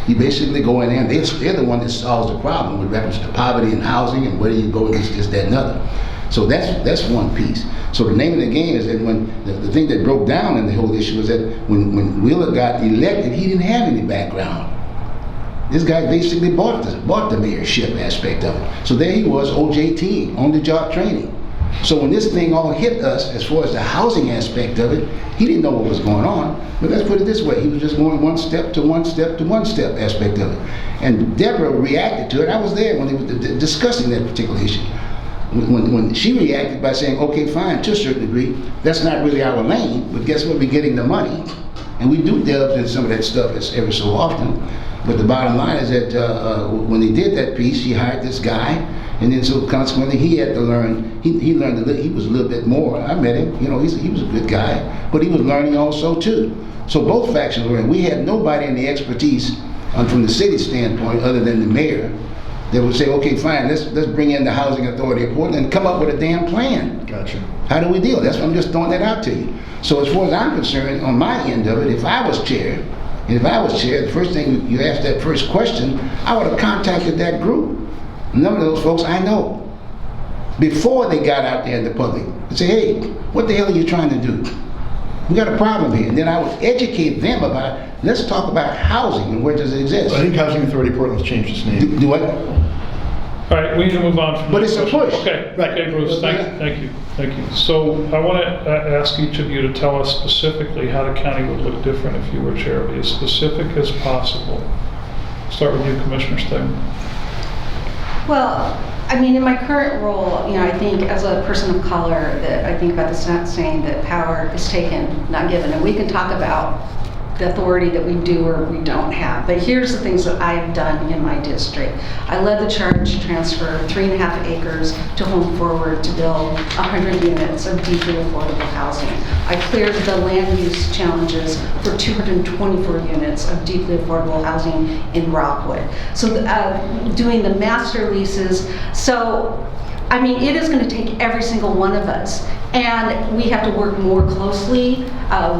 You basically go in there, and they're the one that solves the problem with reference to poverty and housing and where you go, this, that, and other. So that's one piece. So the name of the game is that when the thing that broke down in the whole issue was that when Wheeler got elected, he didn't have any background. This guy basically bought the mayorship aspect of it. So there he was, OJT, on-the-job training. So when this thing all hit us, as far as the housing aspect of it, he didn't know what was going on. But let's put it this way, he was just going one step to one step to one step aspect of it. And Deborah reacted to it. I was there when they were discussing that particular issue. When she reacted by saying, okay, fine, to a certain degree, that's not really our lane, but guess what, we're getting the money. And we do delve into some of that stuff every so often. But the bottom line is that when they did that piece, she hired this guy, and then so consequently he had to learn. He learned he was a little bit more. I met him, he was a good guy, but he was learning also too. So both factions were in. We had nobody in the expertise from the city standpoint other than the mayor that would say, okay, fine, let's bring in the housing authority of Portland and come up with a damn plan. Gotcha. How do we deal? That's why I'm just throwing that out to you. So as far as I'm concerned, on my end of it, if I was chair, the first thing you asked that first question, I would have contacted that group. None of those folks I know. before they got out there in the public. I say, hey, what the hell are you trying to do? We got a problem here. And then I would educate them about, let's talk about housing and where does it exist. I think Housing Authority of Portland's changed its name. Do what? All right, we need to move on from But this it's a question. push. Okay, Right. okay, Bruce, thank you. So I want to ask each of you to tell us specifically how the county would look different if you were chair. Be as specific as possible. Start with you, Commissioner Stegman. Well, I mean, in my current role, I think as a person of color, that I think about the saying that power is taken, not given. And we can talk about the authority that we do or we don't have. But here's the things that I've done in my district. I led the charge to transfer 3.5 acres to Home Forward to build 100 units of deeply affordable housing. I cleared the land use challenges for 224 units of deeply affordable housing in Rockwood. So doing the master leases. So I mean, it is going to take every single one of us, and we have to work more closely.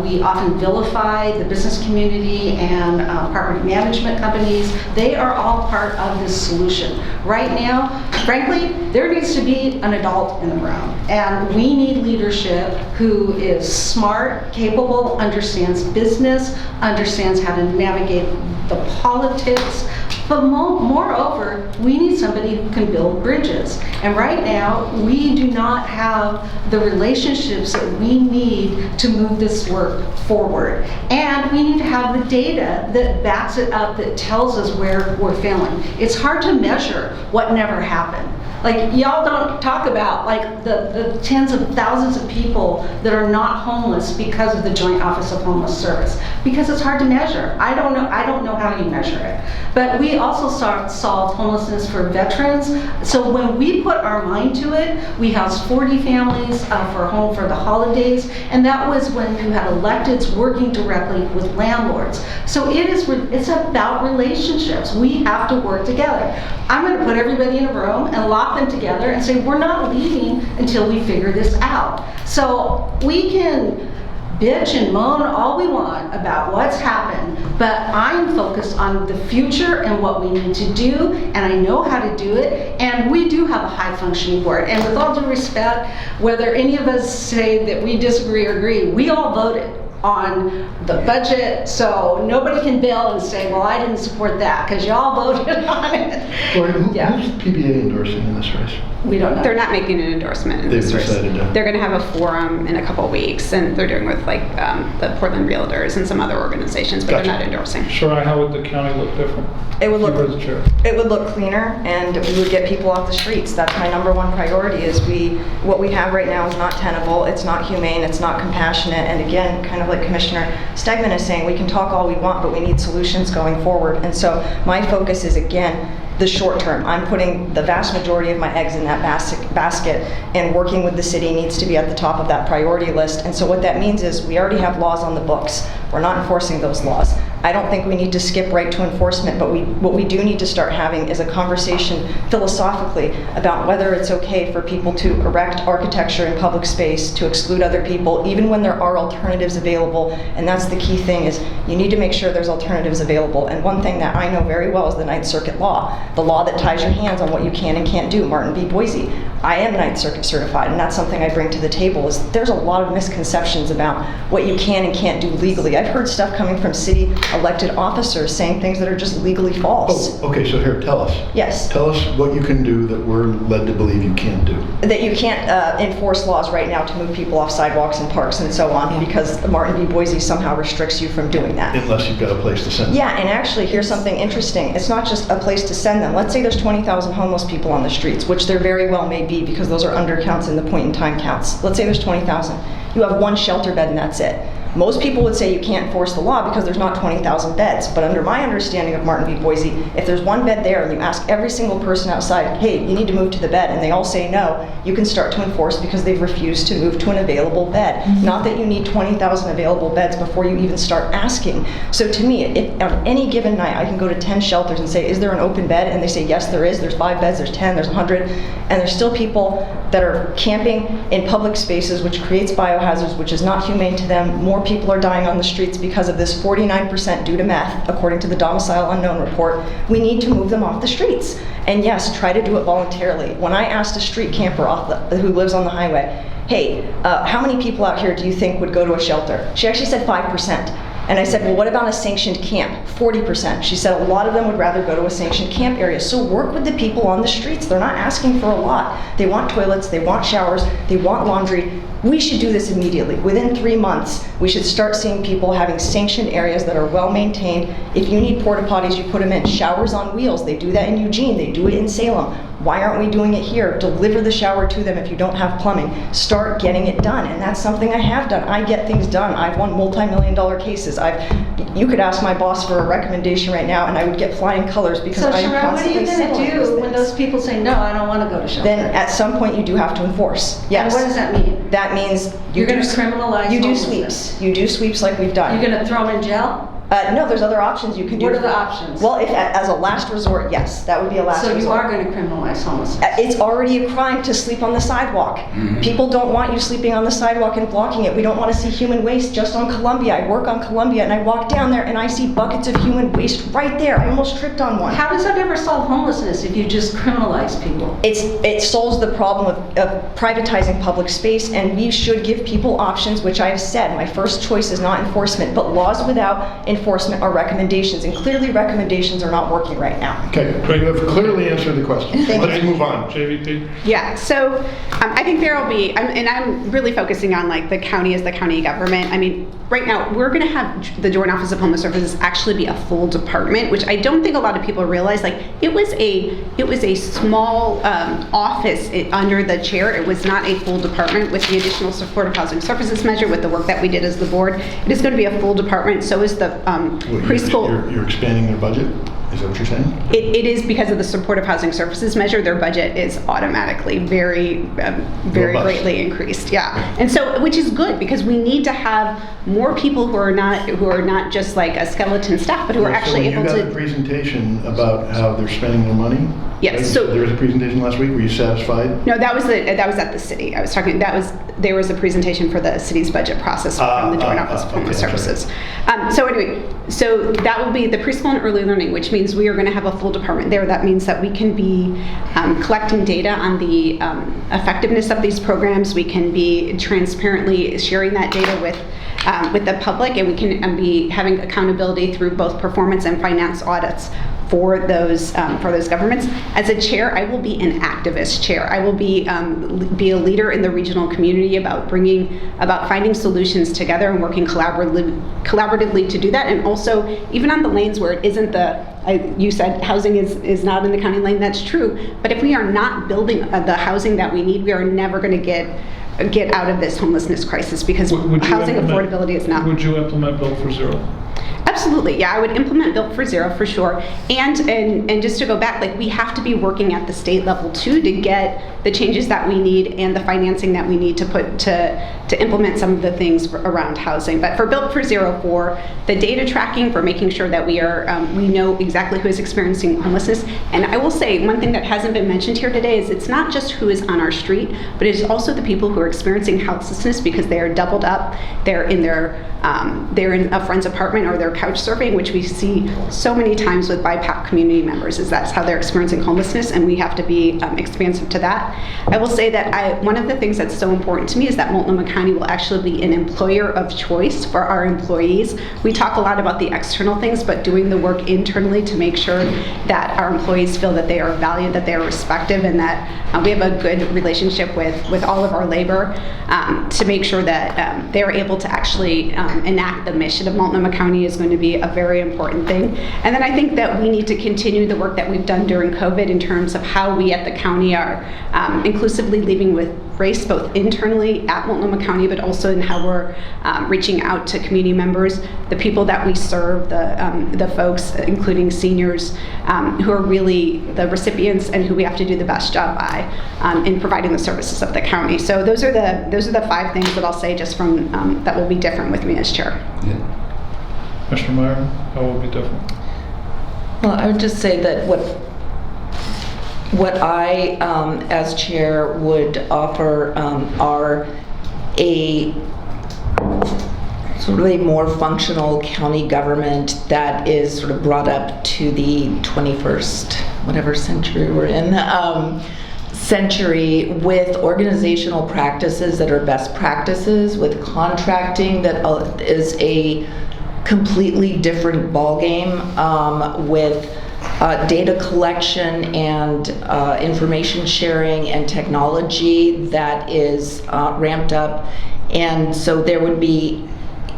We often vilify the business community and property management companies. They are all part of this solution. Right now, frankly, there needs to be an adult in the room, and we need leadership who is smart, capable, understands business, understands how to navigate the politics. But moreover, we need somebody who can build bridges. And right now, we do not have the relationships that we need to move this work forward. And we need to have the data that backs it up, that tells us where we're failing. It's hard to measure what never happened. Like, y'all don't talk about like the tens of thousands of people that are not homeless because of the Joint Office of Homeless Service, because it's hard to measure. I don't know how you measure it. But we also solved homelessness for veterans. So when we put our mind to it, we housed 40 families for a home for the holidays, and that was when you had electeds working directly with landlords. So it's about relationships. We have to work together. I'm going to put everybody in a room and lock them together and say, we're not leaving until we figure this out. So we can bitch and moan all we want about what's happened, but I'm focused on the future and what we need to do, and I know how to do it, and we do have a high-functioning board. And with all due respect, whether any of us say that we disagree or agree, we all voted on the budget, so nobody can bail and say, well, I didn't support that, because y'all voted on it. Or who's PBA endorsing in this race? We don't know. They're not making an endorsement in this race. They're going to have a forum in a couple of weeks, and they're doing with like the Portland Realtors and some other organizations, but they're not endorsing. Shari, how would the county look different? It would look cleaner, and we would get people off the streets. That's my #1 priority. Is what we have right now is not tenable. It's not humane. It's not compassionate. And again, kind of like Commissioner Stegman is saying, we can talk all we want, but we need solutions going forward. And so my focus is, again, the short term. I'm putting the vast majority of my eggs in that basket, and working with the city needs to be at the top of that priority list. And so what that means is we already have laws on the books. We're not enforcing those laws. I don't think we need to skip right to enforcement, but what we do need to start having is a conversation philosophically about whether it's okay for people to erect architecture in public space, to exclude other people, even when there are alternatives available. And that's the key thing, is you need to make sure there's alternatives available. And one thing that I know very well is the Ninth Circuit law, the law that ties your hands on what you can and can't do. Martin v. Boise. I am Ninth Circuit certified, and that's something I bring to the table, is there's a lot of misconceptions about what you can and can't do legally. I've heard stuff coming from city elected officers saying things that are just legally false. Oh, okay, so here, tell us. Yes. Tell us what you can do that we're led to believe you can't do. That you can't enforce laws right now to move people off sidewalks and parks and so on, because Martin v. Boise somehow restricts you from doing that. Unless you've got a place to send them. Yeah, and actually, here's something interesting. It's not just a place to send them. Let's say there's 20,000 homeless people on the streets, which there very well may be, because those are undercounts in the point-in-time counts. Let's say there's 20,000. You have one shelter bed and that's it. Most people would say you can't enforce the law because there's not 20,000 beds. But under my understanding of Martin v. Boise, if there's one bed there and you ask every single person outside, hey, you need to move to the bed, and they all say no, you can start to enforce because they've refused to move to an available bed. Mm-hmm. Not that you need 20,000 available beds before you even start asking. So to me, if on any given night I can go to 10 shelters and say, is there an open bed? And they say, yes, there is. There's 5 beds, there's 10, there's 100. And there's still people that are camping in public spaces, which creates biohazards, which is not humane to them. More people are dying on the streets because of this, 49% due to meth, according to the Domicile Unknown report. We need to move them off the streets. And yes, try to do it voluntarily. When I asked a street camper who lives on the highway, hey, how many people out here do you think would go to a shelter? She actually said 5%. And I said, well, what about a sanctioned camp? 40%. She said a lot of them would rather go to a sanctioned camp area. So work with the people on the streets. They're not asking for a lot. They want toilets, they want showers, they want laundry. We should do this immediately. Within 3 months, we should start seeing people having sanctioned areas that are well maintained. If you need porta potties, you put them in. Showers on wheels, they do that in Eugene, they do it in Salem. Why aren't we doing it here? Deliver the shower to them if you don't have plumbing. Start getting it done, and that's something I have done. I get things done. I've won multi-million-dollar cases. You could ask my boss for a recommendation right now, and I would get flying colors because So I'm Sharon, what are you constantly going to settling these do when things. those people say, no, I don't want to go to shelter? Then at some point you do have to enforce. Yes. And what does that mean? That means You're going to criminalize You do homelessness. sweeps. You do sweeps like we've done. You're going to throw them in jail? No, there's other options you can do. What are the options? Well, if as a last resort, yes, that would be a last So resort. you are going to criminalize homelessness? It's already a crime to sleep on the sidewalk. People don't want you sleeping on the sidewalk and blocking it. We don't want to see human waste just on Columbia. I work on Columbia and I walk down there and I see buckets of human waste right there. I almost tripped on one. How does that ever solve homelessness if you just criminalize people? It solves the problem of privatizing public space, and we should give people options, which I have said. My first choice is not enforcement, but laws without enforcement are recommendations, and clearly recommendations are not working right now. Okay, you have clearly answered the question. Thank Let's you. move on. JVP? Yeah, so I think there will be, and I'm really focusing on like the county as the county government. I mean, right now we're going to have the Joint Office of Homeless Services actually be a full department, which I don't think a lot of people realize. Like it was a small office under the chair. It was not a full department. With the additional supportive housing services measure, with the work that we did as the board, it is going to be a full department. So is the preschool. You're expanding their budget? Is that what you're saying? It is because of the supportive housing services measure. Their budget is automatically very Robust. greatly increased. Yeah, and so which is good because we need to have more people who are not just like a skeleton staff, but who are actually able You got to. the presentation about how they're spending their money? Yes, Right? so- There was a presentation last week. Were you satisfied? No, that was at the city. I was talking. There was a presentation for the city's budget process from the Joint Office of Homeless okay, that's right. Services. So anyway, so that will be the preschool and early learning, which means we are going to have a full department there. That means that we can be collecting data on the effectiveness of these programs. We can be transparently sharing that data with the public, and we can be having accountability through both performance and finance audits for those governments. As a chair, I will be an activist chair. I will be a leader in the regional community about finding solutions together and working collaboratively to do that. And also, even on the lanes where it isn't you said housing is not in the county lane. That's true. But if we are not building the housing that we need, we are never going to get out of this homelessness crisis because housing affordability is not. Would you implement Build for Zero? Absolutely, yeah, I would implement Built for Zero for sure. And just to go back, like we have to be working at the state level too to get the changes that we need and the financing that we need to put to implement some of the things around housing. But for Built for Zero, for the data tracking, for making sure that we know exactly who is experiencing homelessness. And I will say one thing that hasn't been mentioned here today is it's not just who is on our street, but it is also the people who are experiencing houselessness because they are doubled up. They're in a friend's apartment or they're couch surfing, which we see so many times with BIPOC community members, is that's how they're experiencing homelessness, and we have to be expansive to that. I will say that one of the things that's so important to me is that Multnomah County will actually be an employer of choice for our employees. We talk a lot about the external things, but doing the work internally to make sure that our employees feel that they are valued, that they are respected, and that we have a good relationship with all of our labor to make sure that they're able to actually enact the mission of Multnomah County is going to be a very important thing. And then I think that we need to continue the work that we've done during COVID in terms of how we at the county are inclusively leading with race, both internally at Multnomah County, but also in how we're reaching out to community members, the people that we serve, the folks, including seniors, who are really the recipients and who we have to do the best job by in providing the services of the county. So those are the 5 things that I'll say just from that will be different with me as chair. Yeah. Mr. Meieran, how will it be different? Well, I would just say that what I, as chair, would offer are sort of a more functional county government that is sort of brought up to the 21st, whatever century we're in, century, with organizational practices that are best practices, with contracting that is a completely different ballgame, with data collection and information sharing and technology that is ramped up. And so there would be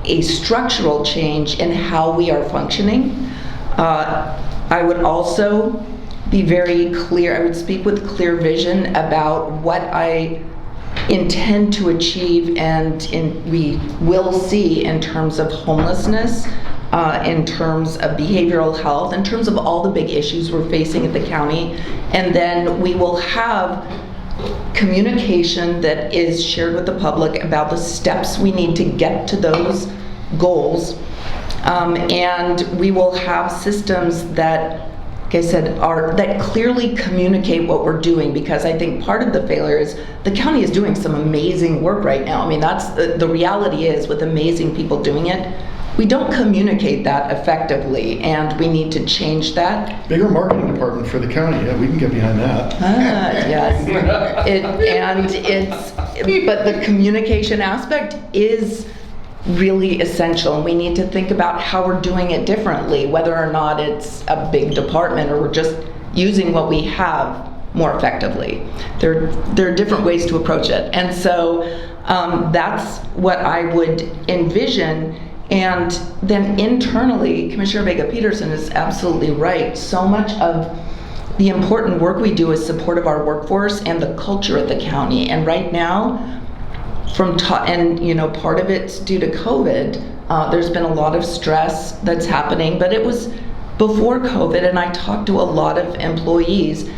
a structural change in how we are functioning. I would also be very clear, I would speak with clear vision about what I intend to achieve and we will see in terms of homelessness, in terms of behavioral health, in terms of all the big issues we're facing at the county. And then we will have communication that is shared with the public about the steps we need to get to those goals. And we will have systems that, like I said, that clearly communicate what we're doing, because I think part of the failure is the county is doing some amazing work right now. I mean, that's the reality is, with amazing people doing it, we don't communicate that effectively, and we need to change that. Bigger marketing department for the county, yeah, we can get behind that. Yes. But the communication aspect is really essential, and we need to think about how we're doing it differently, whether or not it's a big department or we're just using what we have more effectively. There are different ways to approach it, and so that's what I would envision. And then internally, Commissioner Vega-Peterson is absolutely right. So much of the important work we do is support of our workforce and the culture at the county. And right now, part of it's due to COVID. There's been a lot of stress that's happening, but it was before COVID, and I talked to a lot of employees.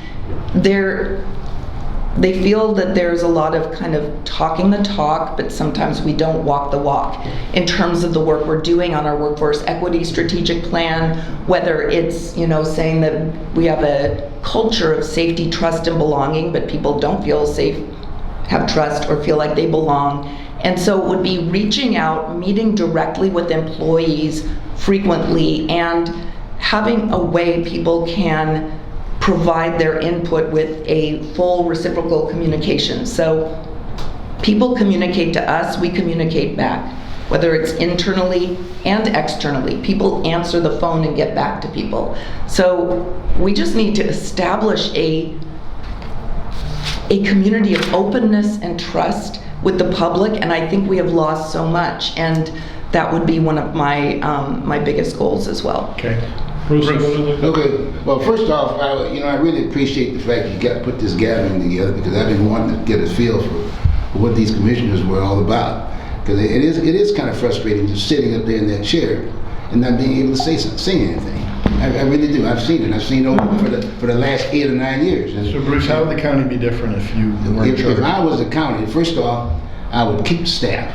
They feel that there's a lot of kind of talking the talk, but sometimes we don't walk the walk in terms of the work we're doing on our workforce equity strategic plan, whether it's, saying that we have a culture of safety, trust, and belonging, but people don't feel safe, have trust, or feel like they belong. And so it would be reaching out, meeting directly with employees frequently, and having a way people can provide their input with a full reciprocal communication. So people communicate to us, we communicate back, whether it's internally and externally. People answer the phone and get back to people. So we just need to establish a community of openness and trust with the public, and I think we have lost so much, and that would be one of my my biggest goals as well. Okay. Bruce. Okay. Well, first off, I really appreciate the fact you put this gathering together, because I've been wanting to get a feel for what these commissioners were all about. Because it is kind of frustrating just sitting up there in that chair and not being able to say anything. I really do. I've seen it. I've seen it over for the last 8 or 9 years. And so, Bruce, how would the county be different if you weren't if I was a county? First off, I would keep staff.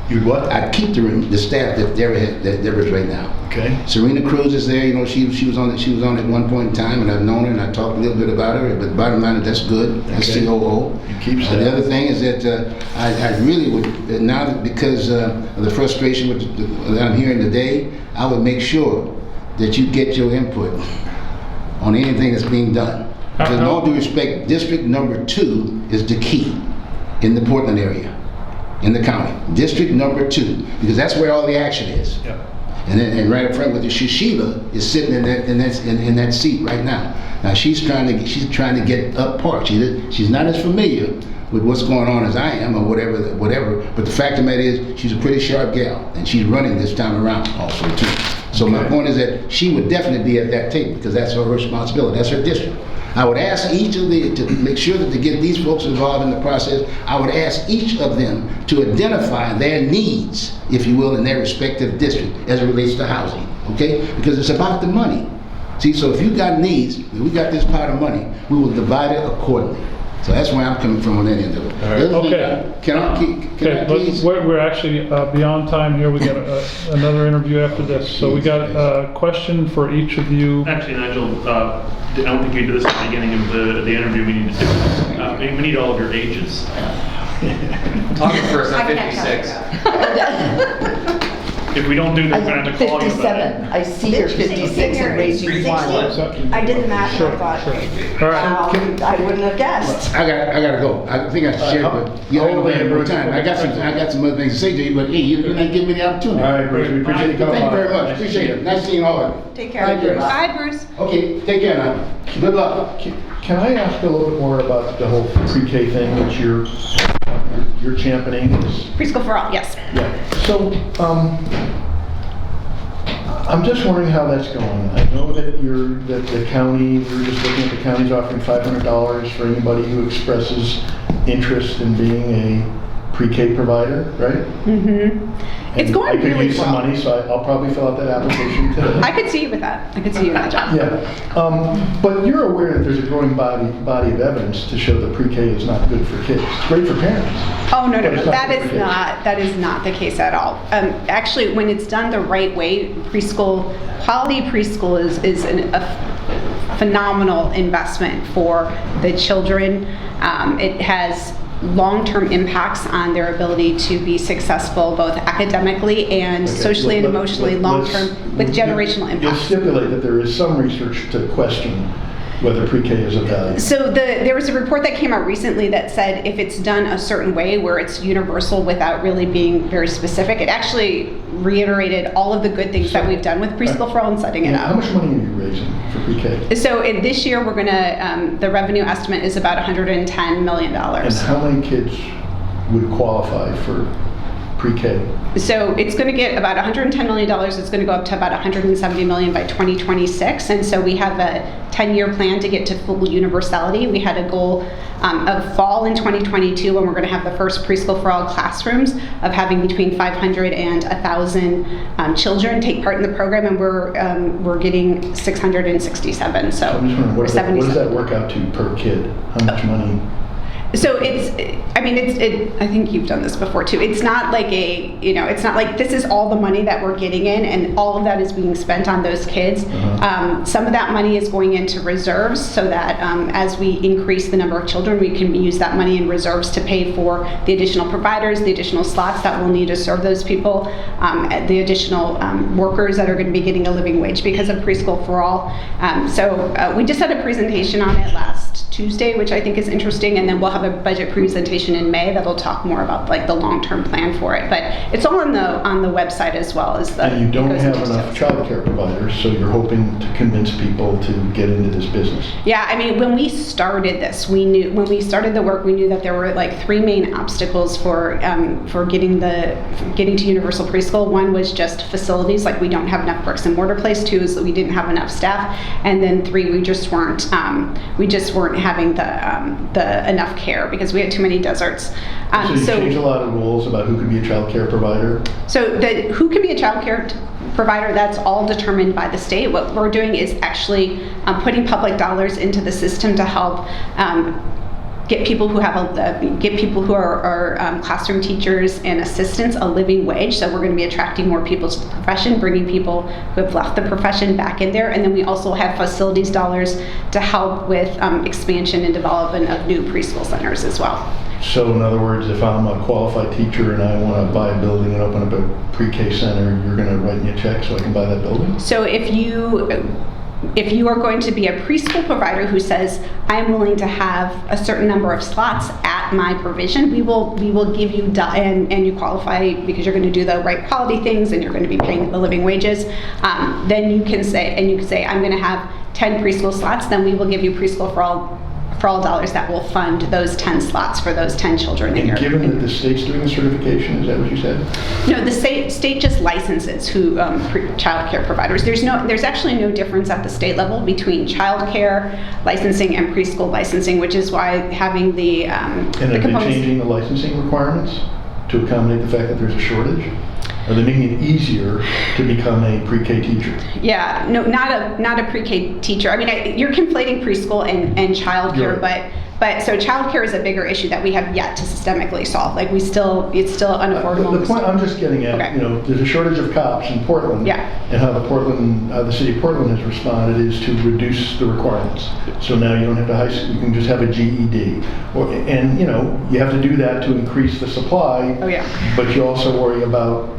You'd what? I'd keep the staff that there is right now. Okay. Serena Cruz is there. She was on at one point in time, and I've known her and I talked a little bit about her. But bottom line, that's good. That's okay. COO. You keep staff. The other thing is that I really would now that because of the frustration that I'm hearing today, I would make sure that you get your input on anything that's being done. Because in all due respect, District Number 2 is the key in the Portland area, in the county. District Number 2, because that's where all the action is. Yep. And right up front with you, Sheila is sitting in that seat right now. Now she's trying to get up part. She's not as familiar with what's going on as I am, or whatever. But the fact of the matter is, she's a pretty sharp gal, and she's running this time around also too. So my point is that she would definitely be at that table, because that's her responsibility. That's her district. I would ask each of to make sure that to get these folks involved in the process, I would ask each of them to identify their needs, if you will, in their respective district as it relates to housing, okay? Because it's about the money. See, so if you got needs, if we got this pot of money, we will divide it accordingly. So that's where I'm coming from on that end of it. Right. Okay. Can I please? We're actually beyond time here. We got another interview after this. So we got a question for each of you. Actually, Nigel, I don't think we did this at the beginning of the interview. We need to do. We need all of your ages. Talking first, I'm 56. if we don't do that, we're gonna have to call you about it. 57. I see your 56 and raising one. I did the math and I thought, All right. wow, I wouldn't have guessed. I gotta go. I think I should share, but you don't have more time. I got some other things to say to you, but hey, you're not giving me the opportunity. All right, Bruce, we appreciate you coming Thank you by. very much. Appreciate it. Nice seeing all of you. Take care. Thank you. Bye, Bruce. Okay, take care now. Good luck. Can I ask a little bit more about the whole pre-K thing that you're championing? Preschool for all, yes. Yeah. So, I'm just wondering how that's going. I know that the county, we were just looking at the county's offering $500 for anybody who expresses interest in being a pre-K provider, right? Mm-hmm. It's going I could really use some well. money, so I'll probably fill out that application today. I could see you with that. I could see you with that job. Yeah, but you're aware that there's a growing body of evidence to show that pre-K is not good for kids. It's great for parents. Oh, no, But it's not that good for is kids. that is not the case at all. Actually, when it's done the right way, quality preschool is a phenomenal investment for the children. It has long-term impacts on their ability to be successful both academically and socially and emotionally long-term with generational You'll impacts. stipulate that there is some research to question whether pre-K is of value. So there was a report that came out recently that said if it's done a certain way where it's universal without really being very specific, it actually reiterated all of the good things that we've done with Preschool for All and setting it How up. much money are you raising for pre-K? So this year we're going to, the revenue estimate is about $110 million. And how many kids would qualify for pre-K? So it's going to get about $110 million. It's going to go up to about $170 million by 2026. And so we have a 10-year plan to get to full universality. We had a goal of fall in 2022 when we're going to have the first Preschool for All classrooms of having between 500 and 1,000 children take part in the program, and we're getting 667. So I'm just wondering, we're what does that work out to per kid? How much money? So I think you've done this before too. It's not like it's not like this is all the money that we're getting in and all of that is being spent on those kids. Some of that money is going into reserves so that as we increase the number of children, we can use that money in reserves to pay for the additional providers, the additional slots that we'll need to serve those people, the additional workers that are going to be getting a living wage because of Preschool for All. So we just had a presentation on it last Tuesday, which I think is interesting, and then we'll have a budget presentation in May that'll talk more about like the long-term plan for it. But it's all on the website as well as the. And you don't goes have into enough details. child care providers, so you're hoping to convince people to get into this business. Yeah, I mean, when we started this, when we started the work, we knew that there were like three main obstacles for getting to universal preschool. One was just facilities, like we don't have enough bricks and mortar place. Two is that we didn't have enough staff, and then three, we just weren't having the enough care because we had too many deserts. So you changed a lot of rules about who could be a child care provider? So who can be a child care provider, that's all determined by the state. What we're doing is actually putting public dollars into the system to help get people who are classroom teachers and assistants a living wage. So we're going to be attracting more people to the profession, bringing people who have left the profession back in there, and then we also have facilities dollars to help with expansion and development of new preschool centers as well. So in other words, if I'm a qualified teacher and I want to buy a building and open up a pre-K center, you're going to write me a check so I can buy that building? So if you are going to be a preschool provider who says, I'm willing to have a certain number of slots at my provision, we will give you, and you qualify because you're going to do the right quality things and you're going to be paying the living wages, then you can say, I'm going to have 10 preschool slots, then we will give you Preschool for All dollars that will fund those 10 slots for those 10 children in your. And given that the state's doing the certification, is that what you said? No, the state just licenses who child care providers. There's actually no difference at the state level between child care licensing and preschool licensing, which is why having the And are they changing the licensing requirements to accommodate the fact that there's a shortage? Are they making it easier to become a pre-K teacher? Yeah, no, not a pre-K teacher. I mean, you're conflating preschool and childcare, Right. but so childcare is a bigger issue that we have yet to systemically solve. Like it's still unaffordable. The point I'm just getting at, Okay. There's a shortage of cops in Portland. Yeah. And how the city of Portland has responded is to reduce the requirements. So now you don't have to high school, you can just have a GED. You have to do that to increase the supply. Oh yeah. But you also worry about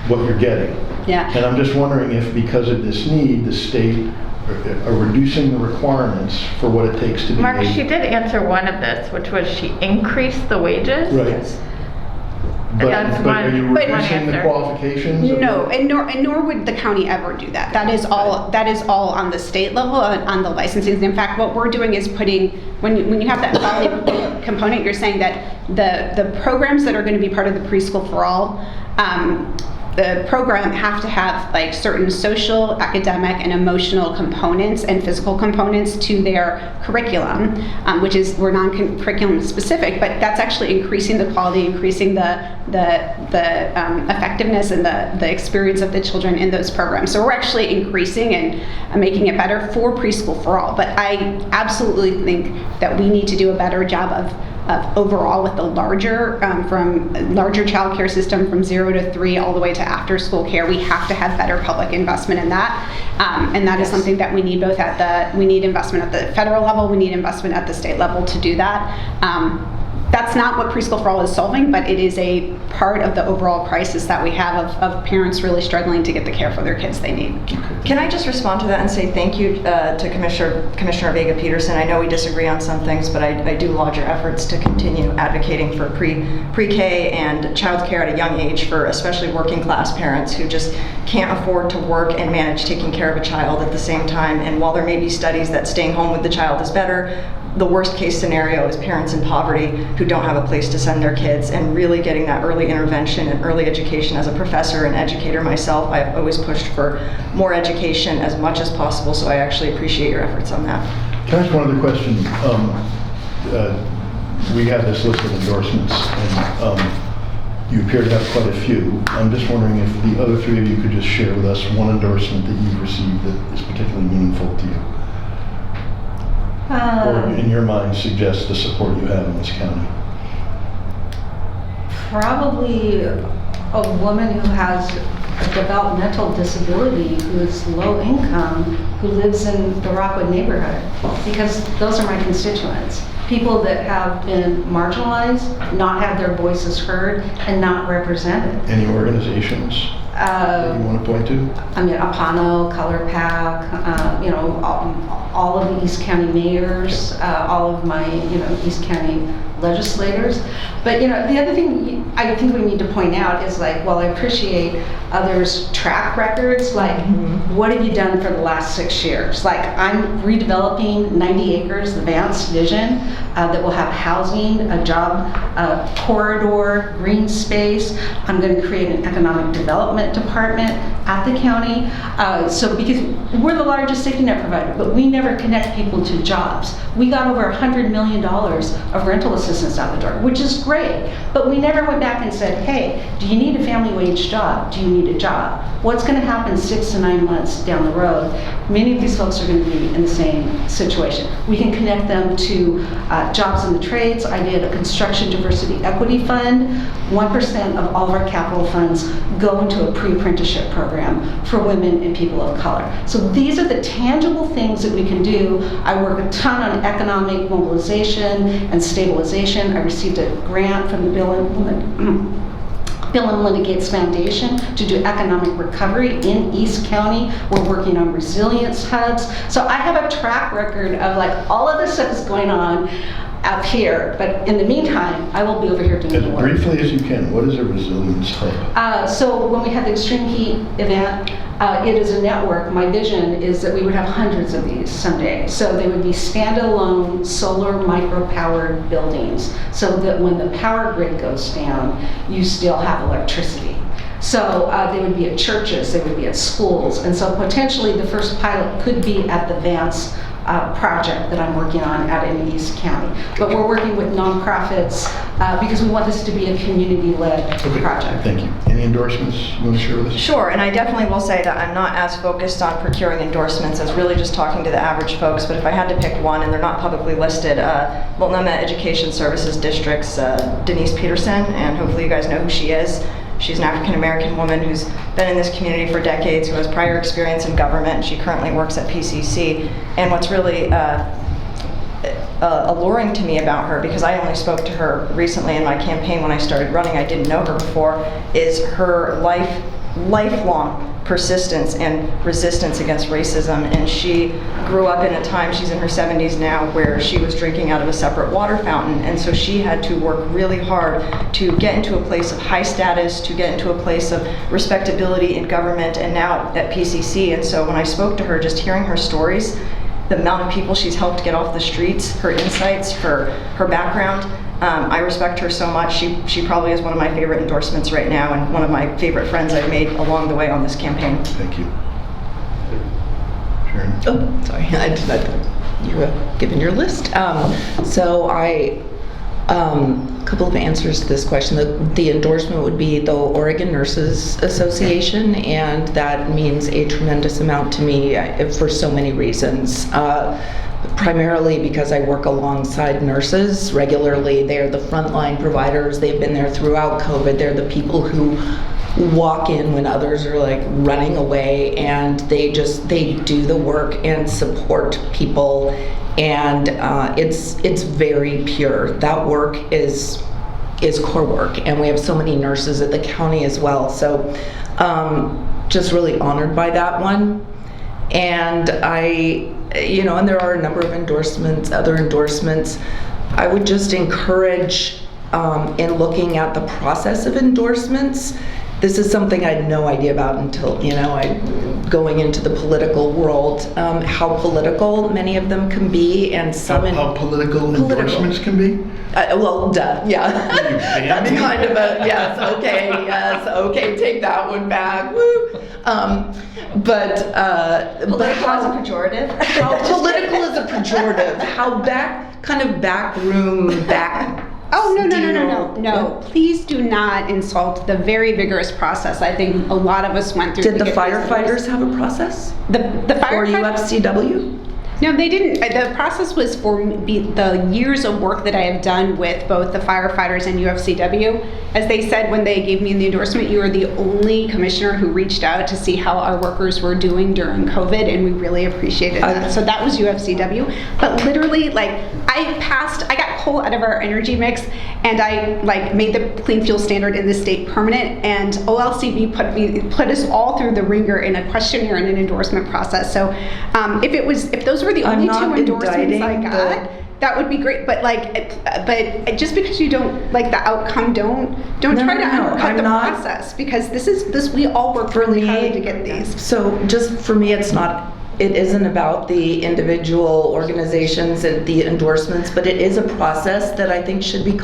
what you're getting. Yeah. And I'm just wondering if, because of this need, the state are reducing the requirements for what it takes to be Mark, a- she did answer one of this, which was she increased the wages. Right. That's But are you one reducing the answer. qualifications? of No, the- and nor would the county ever do that. That is all on the state level, on the licensing. In fact, what we're doing is putting, when you have that quality component, you're saying that the programs that are going to be part of the Preschool for All, the program have to have like certain social, academic, and emotional components and physical components to their curriculum, which is, we're non-curriculum specific, but that's actually increasing the quality, increasing the effectiveness and the experience of the children in those programs. So we're actually increasing and making it better for Preschool for All. But I absolutely think that we need to do a better job of overall with the larger, from larger child care system from 0 to 3 all the way to after school care. We have to have better public investment in that. And that is something that we need both we need investment at the federal level, we need investment at the state level to do that. That's not what Preschool for All is solving, but it is a part of the overall crisis that we have of parents really struggling to get the care for their kids they need. Can I just respond to that and say thank you to Commissioner Vega Peterson? I know we disagree on some things, but I do laud your efforts to continue advocating for pre-K and childcare at a young age for especially working class parents who just can't afford to work and manage taking care of a child at the same time. And while there may be studies that staying home with the child is better, the worst case scenario is parents in poverty who don't have a place to send their kids, and really getting that early intervention and early education. As a professor and educator myself, I've always pushed for more education as much as possible, so I actually appreciate your efforts on that. Can I ask one other question? We have this list of endorsements, and you appear to have quite a few. I'm just wondering if the other three of you could just share with us one endorsement that you've received that is particularly meaningful to you. Or in your mind suggest the support you have in this county. Probably a woman who has a developmental disability, who is low income, who lives in the Rockwood neighborhood, because those are my constituents. People that have been marginalized, not had their voices heard, and not represented. Any organizations that you want to point to? I mean, Apano, Color Pack, all of the East County mayors, all of my, East County legislators. But, the other thing I think we need to point out is like, while I appreciate others' track records, like, what have you done for the last 6 years? Like, I'm redeveloping 90 acres, the Vance vision, that will have housing, a job corridor, green space. I'm going to create an economic development department at the county. So because we're the largest safety net provider, but we never connect people to jobs. We got over $100 million of rental assistance out the door, which is great. But we never went back and said, hey, do you need a family wage job? Do you need a job? What's going to happen 6 to 9 months down the road? Many of these folks are going to be in the same situation. We can connect them to jobs in the trades. I did a construction diversity equity fund. 1% of all of our capital funds go into a pre-apprenticeship program for women and people of color. So these are the tangible things that we can do. I work a ton on economic mobilization and stabilization. I received a grant from the Bill and Melinda Gates Foundation to do economic recovery in East County. We're working on resilience hubs. So I have a track record of like all of this stuff is going on up here, but in the meantime, I will be over here doing the work. As briefly as you can, what is a resilience hub? So when we had the extreme heat event, it is a network. My vision is that we would have hundreds of these someday. So they would be standalone solar micro-powered buildings, so that when the power grid goes down, you still have electricity. So they would be at churches, they would be at schools, and so potentially the first pilot could be at the Vance project that I'm working on out in East County. But we're working with nonprofits because we want this to be a community-led project. Thank you. Any endorsements you want to share with us? Sure, and I definitely will say that I'm not as focused on procuring endorsements as really just talking to the average folks, but if I had to pick one, and they're not publicly listed, Multnomah Education Services District's Denise Peterson, and hopefully you guys know who she is. She's an African-American woman who's been in this community for decades, who has prior experience in government. She currently works at PCC. And what's really alluring to me about her, because I only spoke to her recently in my campaign when I started running, I didn't know her before, is her life lifelong persistence and resistance against racism, and she grew up in a time, she's in her 70s now, where she was drinking out of a separate water fountain, and so she had to work really hard to get into a place of high status, to get into a place of respectability in government, and now at PCC. And so when I spoke to her, just hearing her stories, the amount of people she's helped get off the streets, her insights, her background, I respect her so much. She probably is one of my favorite endorsements right now, and one of my favorite friends I've made along the way on this campaign. Thank you. Sharon? Oh, sorry, I thought you were given your list. So a couple of answers to this question. The endorsement would be the Oregon Nurses Association, and that means a tremendous amount to me for so many reasons. Primarily because I work alongside nurses regularly. They're the frontline providers. They've been there throughout COVID. They're the people who walk in when others are like running away, and they do the work and support people, and it's very pure. That work is core work, and we have so many nurses at the county as well. So just really honored by that one. And and there are a number of other endorsements. I would just encourage in looking at the process of endorsements. This is something I had no idea about until, going into the political world, how political many of them can be, and some how political endorsements can be? Well, duh, yeah. That's kind of a, yes, okay, take that one back, woo. Political is a pejorative. How political is a pejorative? How backroom. Oh, no. Please do not insult the very vigorous process I think a lot of us went through. Did the firefighters have a process? The firefighters? Or UFCW? No, they didn't. The process was for the years of work that I have done with both the firefighters and UFCW. As they said when they gave me the endorsement, you are the only commissioner who reached out to see how our workers were doing during COVID, and we really appreciated that. So that was UFCW. But literally, I got coal out of our energy mix, and I made the clean fuel standard in the state permanent, and OLCB put us all through the ringer in a questionnaire and an endorsement process. So if those were the only two endorsements I got, that would be great. But just because you don't like the outcome, don't try to undercut the process, because we all work really hard to get these. So just for me, it isn't about the individual organizations and the endorsements, but it is a process that I think should be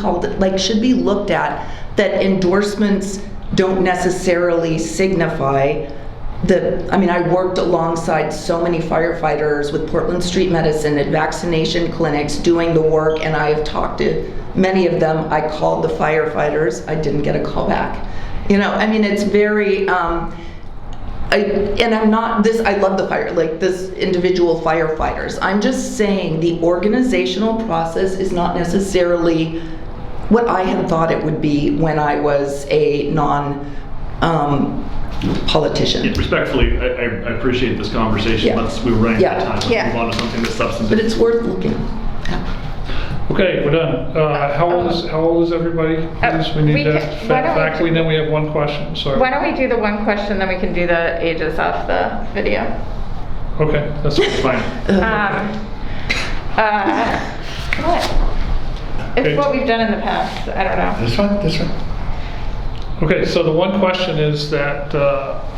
looked at, that endorsements don't necessarily signify I worked alongside so many firefighters with Portland Street Medicine at vaccination clinics doing the work, and I have talked to many of them. I called the firefighters. I didn't get a call back. It's very, I love this individual firefighters. I'm just saying the organizational process is not necessarily what I had thought it would be when I was a politician. Yeah, respectfully, I appreciate this conversation. Yeah. We were running out of time. Let's move on to something that's substantive. But it's worth looking. Okay, we're done. How old is everybody? Please, we need faculty, then we have one question. Sorry. Why don't we do the one question, then we can do the ages off the video. Okay, that's fine. What? It's what we've done in the past. I don't know. This one. Okay, so the one question is that...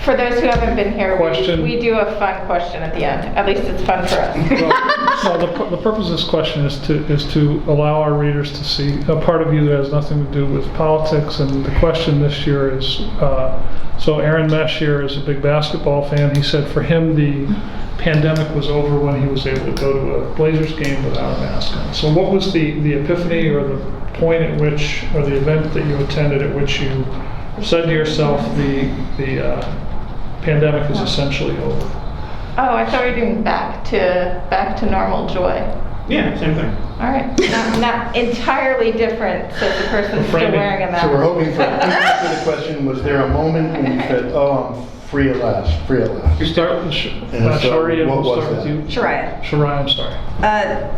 for those who haven't been here, we do a fun question at the end. At least it's fun for us. Well, the purpose of this question is to allow our readers to see a part of you that has nothing to do with politics. And the question this year is, so Aaron Mesh here is a big basketball fan. He said for him the pandemic was over when he was able to go to a Blazers game without a mask on. So what was the epiphany or the point at which, or the event that you attended at which you said to yourself the pandemic is essentially over? Oh, I thought we were doing back to normal joy. Yeah, same thing. All right, not entirely different since the person's still wearing a mask. So we're hoping for the question, was there a moment when you said, oh, I'm Free at last, free at last. You start with Shari, and what we'll was start with that? you. Shariah. Shariah, I'm sorry.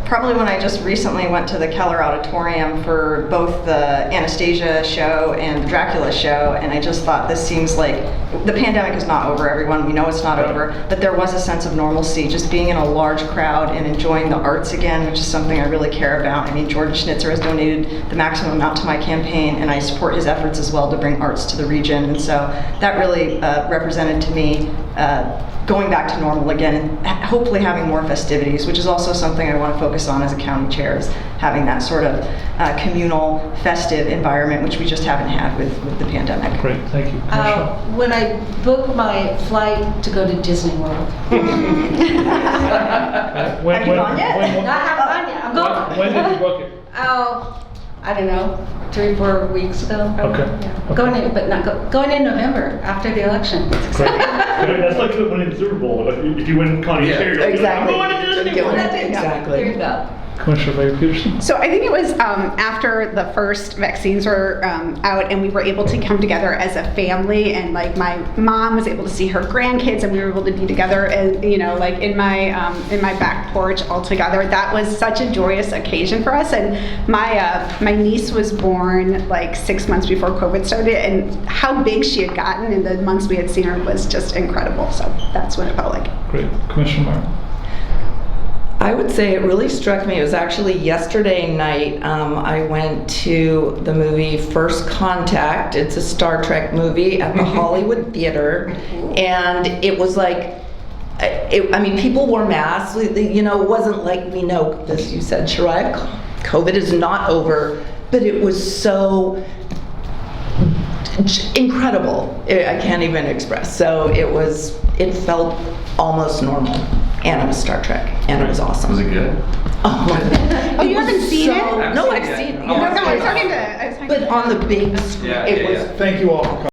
Probably when I just recently went to the Keller Auditorium for both the Anastasia show and the Dracula show, and I just thought this seems like the pandemic is not over, everyone. We know it's not over, but there was a sense of normalcy, just being in a large crowd and enjoying the arts again, which is something I really care about. I mean, Jordan Schnitzer has donated the maximum amount to my campaign, and I support his efforts as well to bring arts to the region, and so that really represented to me going back to normal again and hopefully having more festivities, which is also something I want to focus on as a county chair, is having that sort of communal, festive environment, which we just haven't had with the pandemic. Great, thank you. Michelle? When I booked my flight to go to Disney World. When- Have you when- gone yet? when- No, I haven't gone yet. I'm going. When did you book it? Oh, I don't know, 3 or 4 weeks ago. Okay. Yeah. Okay. Going in, but not going in November after the election. It's Great. exciting. That's like winning the Super Bowl. If you win Connie Chair, you're like, Exactly. I'm going to Disney World. Exactly. There you go. Commissioner Mayor Peterson? So I think it was after the first vaccines were out and we were able to come together as a family, and like my mom was able to see her grandkids and we were able to be together, and you know, like in my back porch all together. That was such a joyous occasion for us. And my niece was born like 6 months before COVID started, and how big she had gotten in the months we had seen her was just incredible. So that's what it felt like. Great. Commissioner Martin? I would say it really struck me. It was actually yesterday night. I went to the movie First Contact. It's a Star Trek movie at the Hollywood Theater, and it was like, I mean, people wore masks. You know, it wasn't like we know, as you said, Shariah, COVID is not over, but it was so incredible. I can't even express. So it felt almost normal. And it was Star Trek, and it was awesome. Was it good? Oh, my. Oh, you haven't seen it? No, I've seen it. No, I was talking to. But on the big screen, Yeah, it yeah, was yeah. Thank you all for coming.